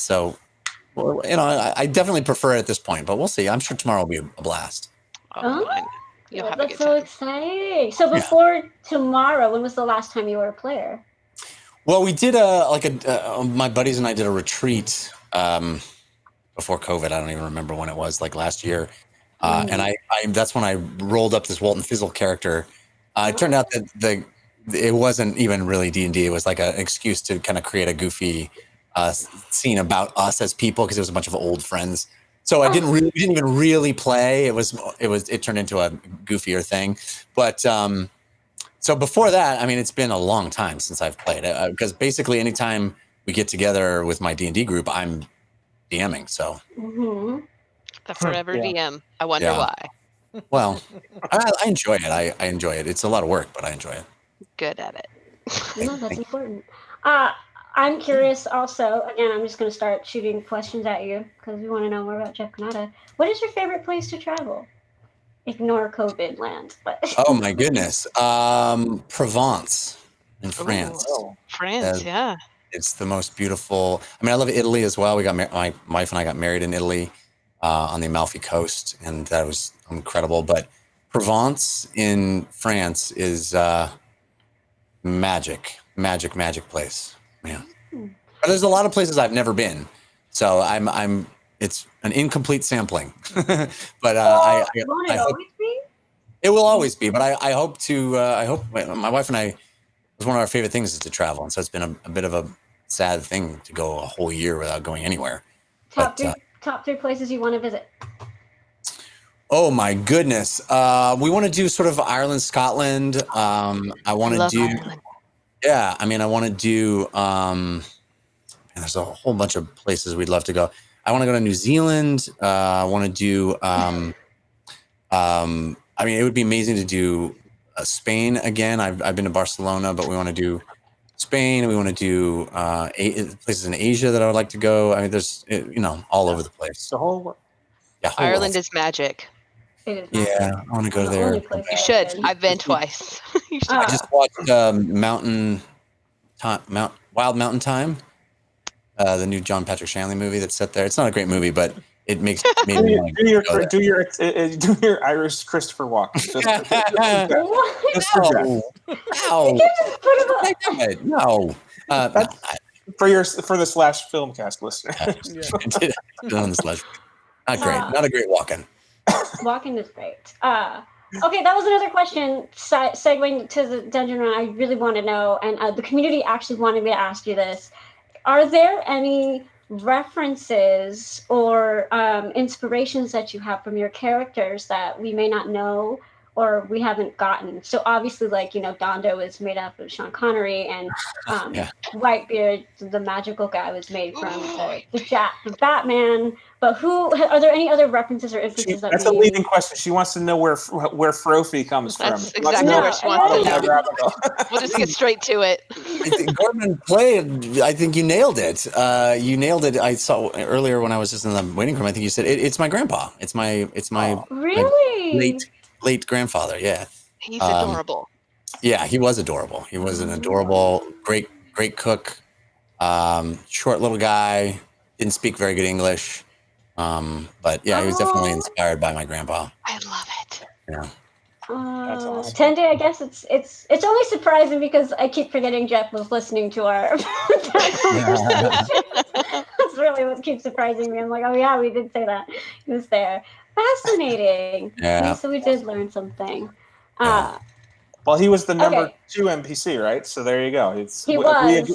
definitely prefer it at this point, but we'll see. I'm sure tomorrow will be a blast. That's so exciting. So before tomorrow, when was the last time you were a player? Well, we did my buddies and I did a retreat before COVID. I don't even remember when it was, like last year. And I that's when I rolled up this Walton Fizzle character. It turned out that it wasn't even really D&D. It was like an excuse to kind of create a goofy scene about us as people, because it was a bunch of old friends. So we didn't even really play. It turned into a goofier thing. But so before that, I mean, it's been a long time since I've played, because basically anytime we get together with my D&D group, I'm DMing. So the forever DM. I wonder why. Well, I enjoy it. I enjoy it. It's a lot of work, but I enjoy it. Good at it. No, that's important. I'm curious also, again, I'm just going to start shooting questions at you because we want to know more about Jeff Cannata. What is your favorite place to travel? Ignore COVID land. But oh my goodness. Provence in France. France, yeah. It's the most beautiful. I mean, I love Italy as well. My wife and I got married in Italy on the Amalfi Coast, and that was incredible. But Provence in France is magic place. Yeah. But there's a lot of places I've never been, so it's an incomplete sampling. But I hope it will always be. But I hope to. I hope my wife and I. It was one of our favorite things is to travel, and so it's been a bit of a sad thing to go a whole year without going anywhere. Top three places you want to visit. Oh my goodness. We want to do sort of Ireland, Scotland. I want to do Ireland. Yeah, I mean, I want to do there's a whole bunch of places we'd love to go. I want to go to New Zealand. I want to do I mean, it would be amazing to do Spain again. I've been to Barcelona, but we want to do Spain. We want to do places in Asia that I would like to go. I mean, there's all over the place. The whole world. Yeah, Ireland is magic. It is magic. Yeah, I want to go there. You should. I've been twice. I just watched Wild Mountain Time, the new John Patrick Shanley movie that's set there. It's not a great movie, but it makes me do your Irish Christopher Walken. No. For the Slash Filmcast listener. Not great. Not a great Walken. Walken is great. Okay, that was another question. Segueing to the dungeon run, I really want to know, and the community actually wanted me to ask you this. Are there any references or inspirations that you have from your characters that we may not know, or we haven't gotten. So obviously, like, you know, Dondo is made up of Sean Connery, and Whitebeard, the magical guy, was made from the Batman. But are there any other references or influences that That's we a leading question. She wants to know where Frophy comes from. That's exactly where she wants to know. We'll just get straight to it. I think GorbinPlade, I think you nailed it. You nailed it. I saw earlier when I was just in the waiting room. I think you said it's my grandpa. It's my really late grandfather. Yeah, he's adorable. Yeah, he was adorable. He was an adorable, great cook. Short little guy. Didn't speak very good English. But yeah, he was definitely inspired by my grandpa. I love it. Yeah. That's awesome. Tende, I guess it's only surprising because I keep forgetting Jeff was listening to our conversation. That's really what keeps surprising me. I'm like, oh yeah, we did say that. He was there. Fascinating. Yeah. Okay, so we did learn something. Well, he was the number 2 NPC, right? So there you go.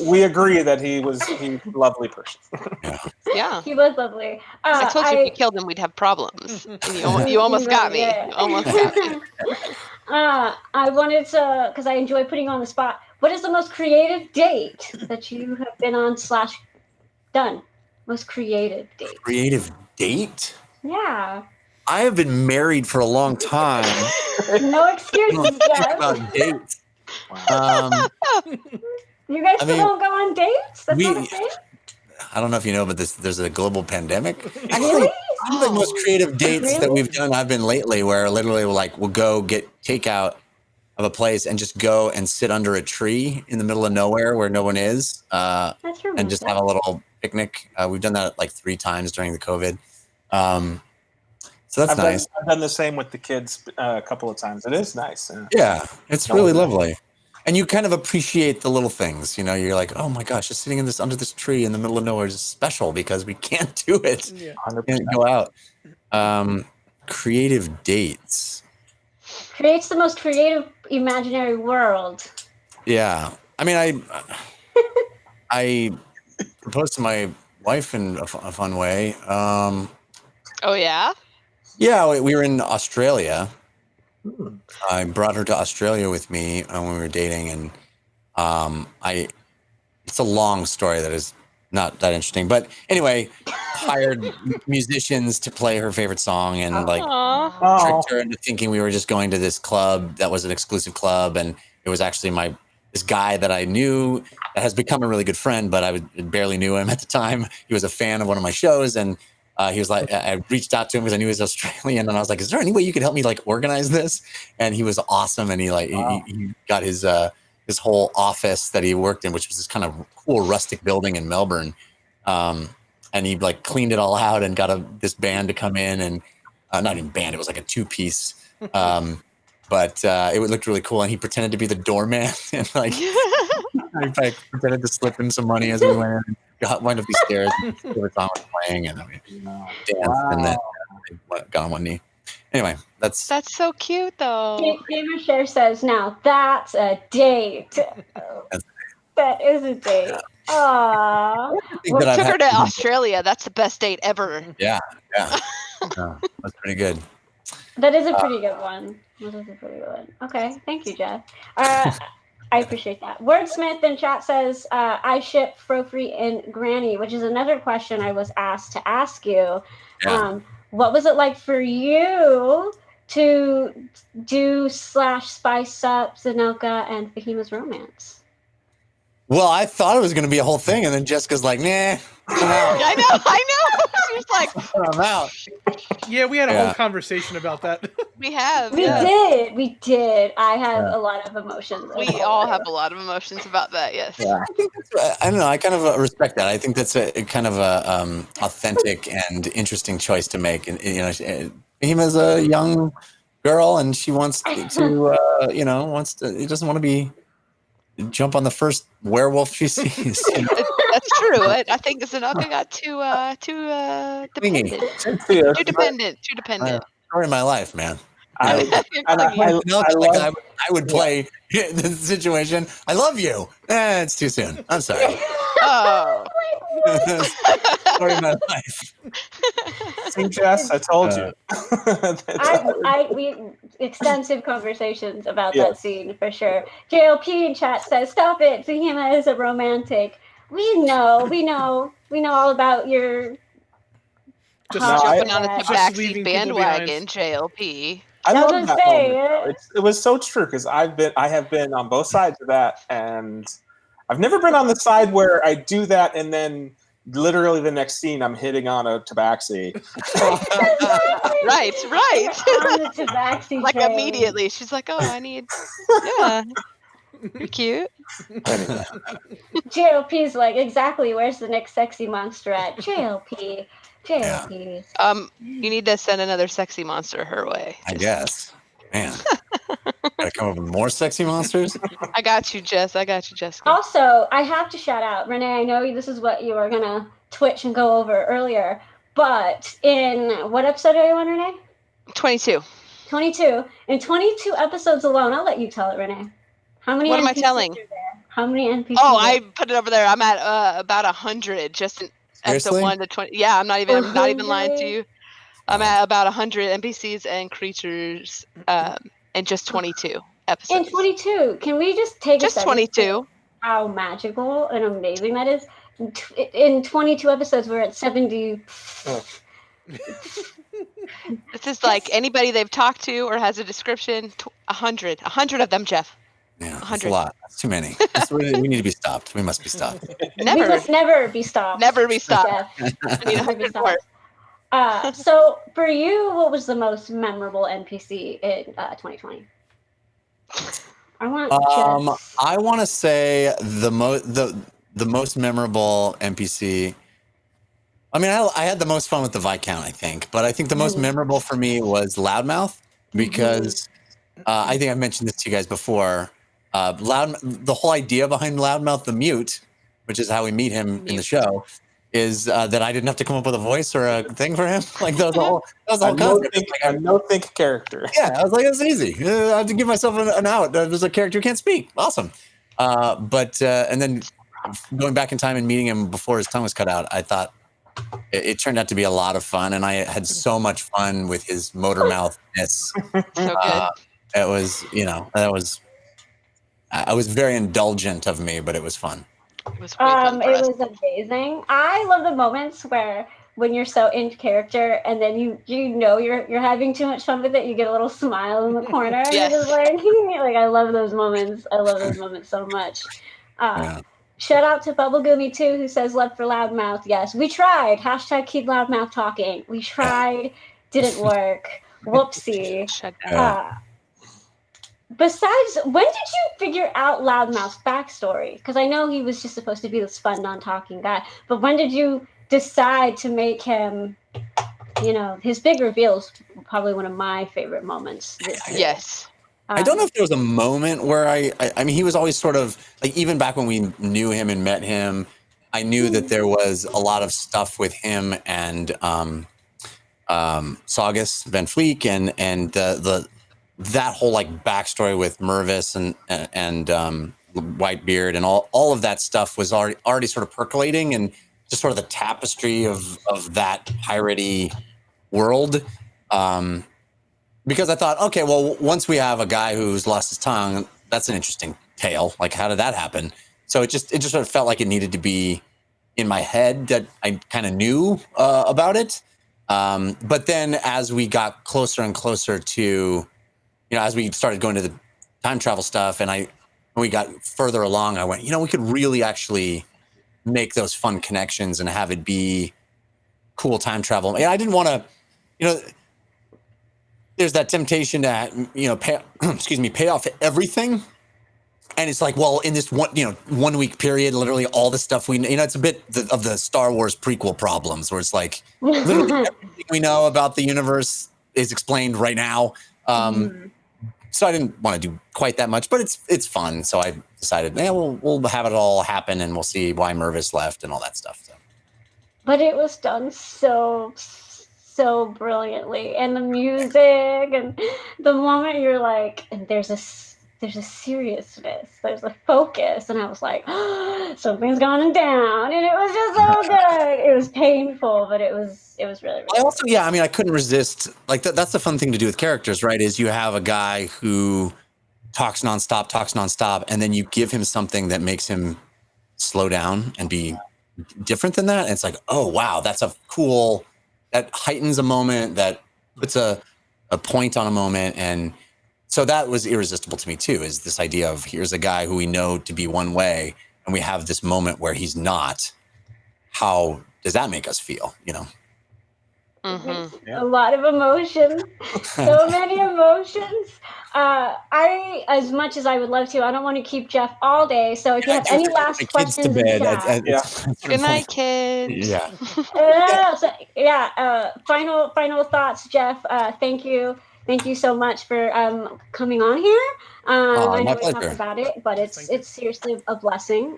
We agree that he's a lovely person. Yeah. He was lovely. I told you if you killed him, we'd have problems. And you almost got me. Yeah. You almost got me. I wanted to, because I enjoy putting you on the spot. What is the most creative date that you have been on / done? Most creative date. Creative date? Yeah. I have been married for a long time. No excuses, Jeff. About dates. You guys still don't go on dates? That's not a thing? I don't know if you know, but there's a global pandemic. Really? Some of the most creative dates that we've done I've been lately, where literally we'll go get takeout of a place and just go and sit under a tree in the middle of nowhere where no one is, and just have a little picnic. We've done that like 3 times during the COVID. So that's nice. I've done the same with the kids a couple of times. It is nice. Yeah, it's really lovely. And you kind of appreciate the little things. You know, you're like, oh my gosh, just sitting under this tree in the middle of nowhere is special because we can't do it. Yeah. Can't go out. Creative dates. Creates the most creative imaginary world. Yeah. I mean, I proposed to my wife in a fun way. Oh, yeah? Yeah, we were in Australia. I brought her to Australia with me when we were dating, and it's a long story that is not that interesting. But anyway, hired musicians to play her favorite song and tricked her into thinking we were just going to this club that was an exclusive club, and it was actually this guy that I knew that has become a really good friend, but I barely knew him at the time. He was a fan of one of my shows, and he was like, I reached out to him because I knew he was Australian, and I was like, "Is there any way you could help me like organize this?" And he was awesome, and he got his whole office that he worked in, which was this kind of cool rustic building in Melbourne, and he like cleaned it all out and got this band to come in, and not even band, it was like a 2-piece, but it looked really cool, and he pretended to be the doorman, and like I pretended to slip him some money as we went in. Went up these stairs, and the song was playing, and danced, and then got on one knee. Anyway, that's so cute, though. Gamer Share says, "Now that's a date. That is a date." Aww. We took her to Australia. That's the best date ever. Yeah. That's pretty good. That is a pretty good one. Okay, thank you, Jeff. I appreciate that. Wordsmith in chat says, I ship Frofree and Granny, which is another question I was asked to ask you. Yeah. What was it like for you to do / spice up Zanelka and Fahima's romance? Well, I thought it was going to be a whole thing, and then Jessica's like, "Nah, I'm out." I know. She was like, "I'm out." Yeah, we had a whole conversation about that. We have. We did. I have a lot of emotions. We all have a lot of emotions about that. Yes. Yeah, I don't know. I kind of respect that. I think that's a kind of a authentic and interesting choice to make. And you know, Fahima's a young girl, and she wants to, He doesn't want to jump on the first werewolf she sees. You know? That's true. I think Zanelka got too dependent. Too dependent. Story of my life, man. I would play the situation. I love you. It's too soon. I'm sorry. Oh. Story of my life. See, Jess, I told you. extensive conversations about Yeah. that scene for sure. JLP in chat says, "Stop it! Fahima is a romantic." We know all about your. Just jumping on the just backseat leaving people behind. bandwagon, JLP. I I was love gonna that say, moment. Though. It was so true because I have been on both sides of that, and I've never been on the side where I do that and then literally the next scene I'm hitting on a tabaxi. Right. On the tabaxi Like train. immediately, she's like, "Oh, I need, yeah, you're cute." JLP's like, exactly. Where's the next sexy monster at? JLP. You need to send another sexy monster her way. I guess. Man. Gotta come up with more sexy monsters? I got you, Jess. Jessica. Also, I have to shout out, Renee, I know this is what you were going to twitch and go over earlier, but in what episode are you on, Renee? 22. 22. In 22 episodes alone, I'll let you tell it, Renee. How many What NPCs am I telling? are there? How many NPCs? Oh, I put it over there. I'm at about 100 just in episode Seriously? 1 to 20. Yeah, I'm not even lying to you. I'm at about 100 NPCs and creatures in just 22 episodes. In 22, can we just take just a second 22? How magical and amazing that is. In 22 episodes, we're at 70. This is like anybody they've talked to or has a description. 100 of them, Jeff. Yeah, that's a lot. That's too many. We need to be stopped. We must be stopped. We must never be stopped. Never be stopped. Jeff. I need 100 more. So for you, what was the most memorable NPC in 2020? I want to say the most memorable NPC. I mean, I had the most fun with the Viscount, I think, but I think the most memorable for me was Loudmouth because I think I've mentioned this to you guys before. The whole idea behind Loudmouth the Mute, which is how we meet him in the show, is that I didn't have to come up with a voice or a thing for him. Like that was the whole concept. A no-think character. Yeah, I was like, that's easy. I have to give myself an out. There's a character who can't speak. Awesome. And then going back in time and meeting him before his tongue was cut out, I thought it turned out to be a lot of fun, and I had so much fun with his motor mouthness. So good. It was, I was very indulgent of me, but it was fun. It was great fun for it us. was amazing. I love the moments when you're so in character and then you're having too much fun with it, you get a little smile in the corner. Yes. You're just like I love those moments. I love those moments so much. Shout out to Bubblegummy too, who says love for Loudmouth. Yes, we tried. # keep Loudmouth talking. We tried, didn't work. Whoopsie. Besides, when did you figure out Loudmouth's backstory? Because I know he was just supposed to be this fun, non-talking guy. But when did you decide to make him, his big reveals probably one of my favorite moments this year. Yes. I don't know if there was a moment where I mean, he was always sort of like, even back when we knew him and met him, I knew that there was a lot of stuff with him and Saugus Van Fleek and that whole like backstory with Mervis and Whitebeard and all of that stuff was already sort of percolating, and just sort of the tapestry of that piratey world. Because I thought, okay, well, once we have a guy who's lost his tongue, that's an interesting tale. Like, how did that happen? So it just sort of felt like it needed to be in my head that I kind of knew about it. But then as we got closer and closer to, as we started going to the time travel stuff and we got further along, I went, we could really actually make those fun connections and have it be cool time travel. And I didn't want to, there's that temptation to, pay off everything. And it's like, well, in this 1 week period, literally all the stuff it's a bit of the Star Wars prequel problems where it's like literally everything we know about the universe is explained right now. So I didn't want to do quite that much, but it's fun. So I decided, we'll have it all happen and we'll see why Mervis left and all that stuff. So. But it was done so brilliantly, and the music and the moment you're like, and there's there's a seriousness, there's a focus, and I was like, oh, something's going down, and it was just so good. It was painful, but it was really, really I also, yeah, I mean, I couldn't resist. Like that's the fun thing to do with characters, right? Is you have a guy who talks nonstop, and then you give him something that makes him slow down and be different than that. And it's like, oh wow, that's a cool. That heightens a moment. That puts a point on a moment, and so that was irresistible to me too. Is this idea of here's a guy who we know to be one way, and we have this moment where he's not. How does that make us feel? You know. A lot of emotion, so many emotions. I, as much as I would love to, I don't want to keep Jeff all day. So if you have any last questions in chat, Good night, kids. Yeah. Final thoughts, Jeff. Thank you so much for coming on here. I know we talked about it, but it's seriously a blessing.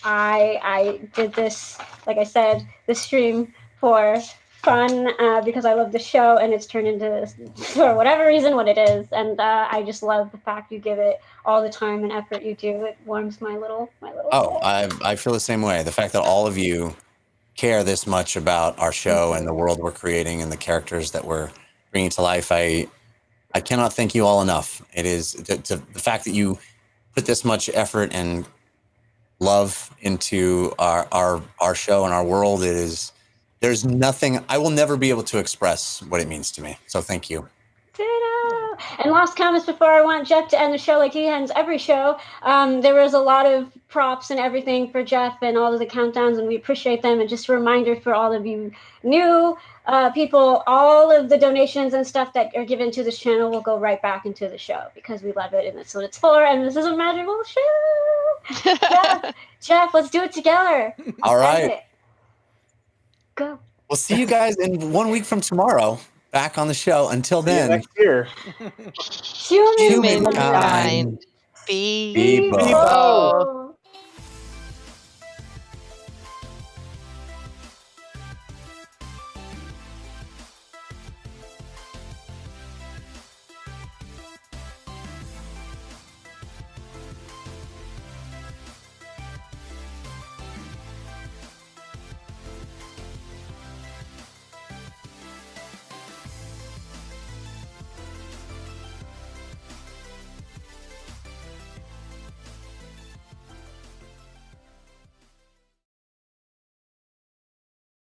I did this, like I said, this stream for fun because I love the show, and it's turned into, for whatever reason, what it is. And I just love the fact you give it all the time and effort you do. It warms my little Oh, I feel the same way. The fact that all of you care this much about our show and the world we're creating and the characters that we're bringing to life, I cannot thank you all enough. It is the fact that you put this much effort and love into our show and our world. It is. There's nothing, I will never be able to express what it means to me. So thank you. Ta-da! And last comments before I want Jeff to end the show like he ends every show. There was a lot of props and everything for Jeff and all of the countdowns, and we appreciate them. And just a reminder for all of you new people, all of the donations and stuff that are given to this channel will go right back into the show because we love it and that's what it's for. And this is a magical show. Jeff, let's do it together. All right. Go. We'll see you guys in 1 week from tomorrow. Back on the show. Until then. Next year. Humankind. Be bold.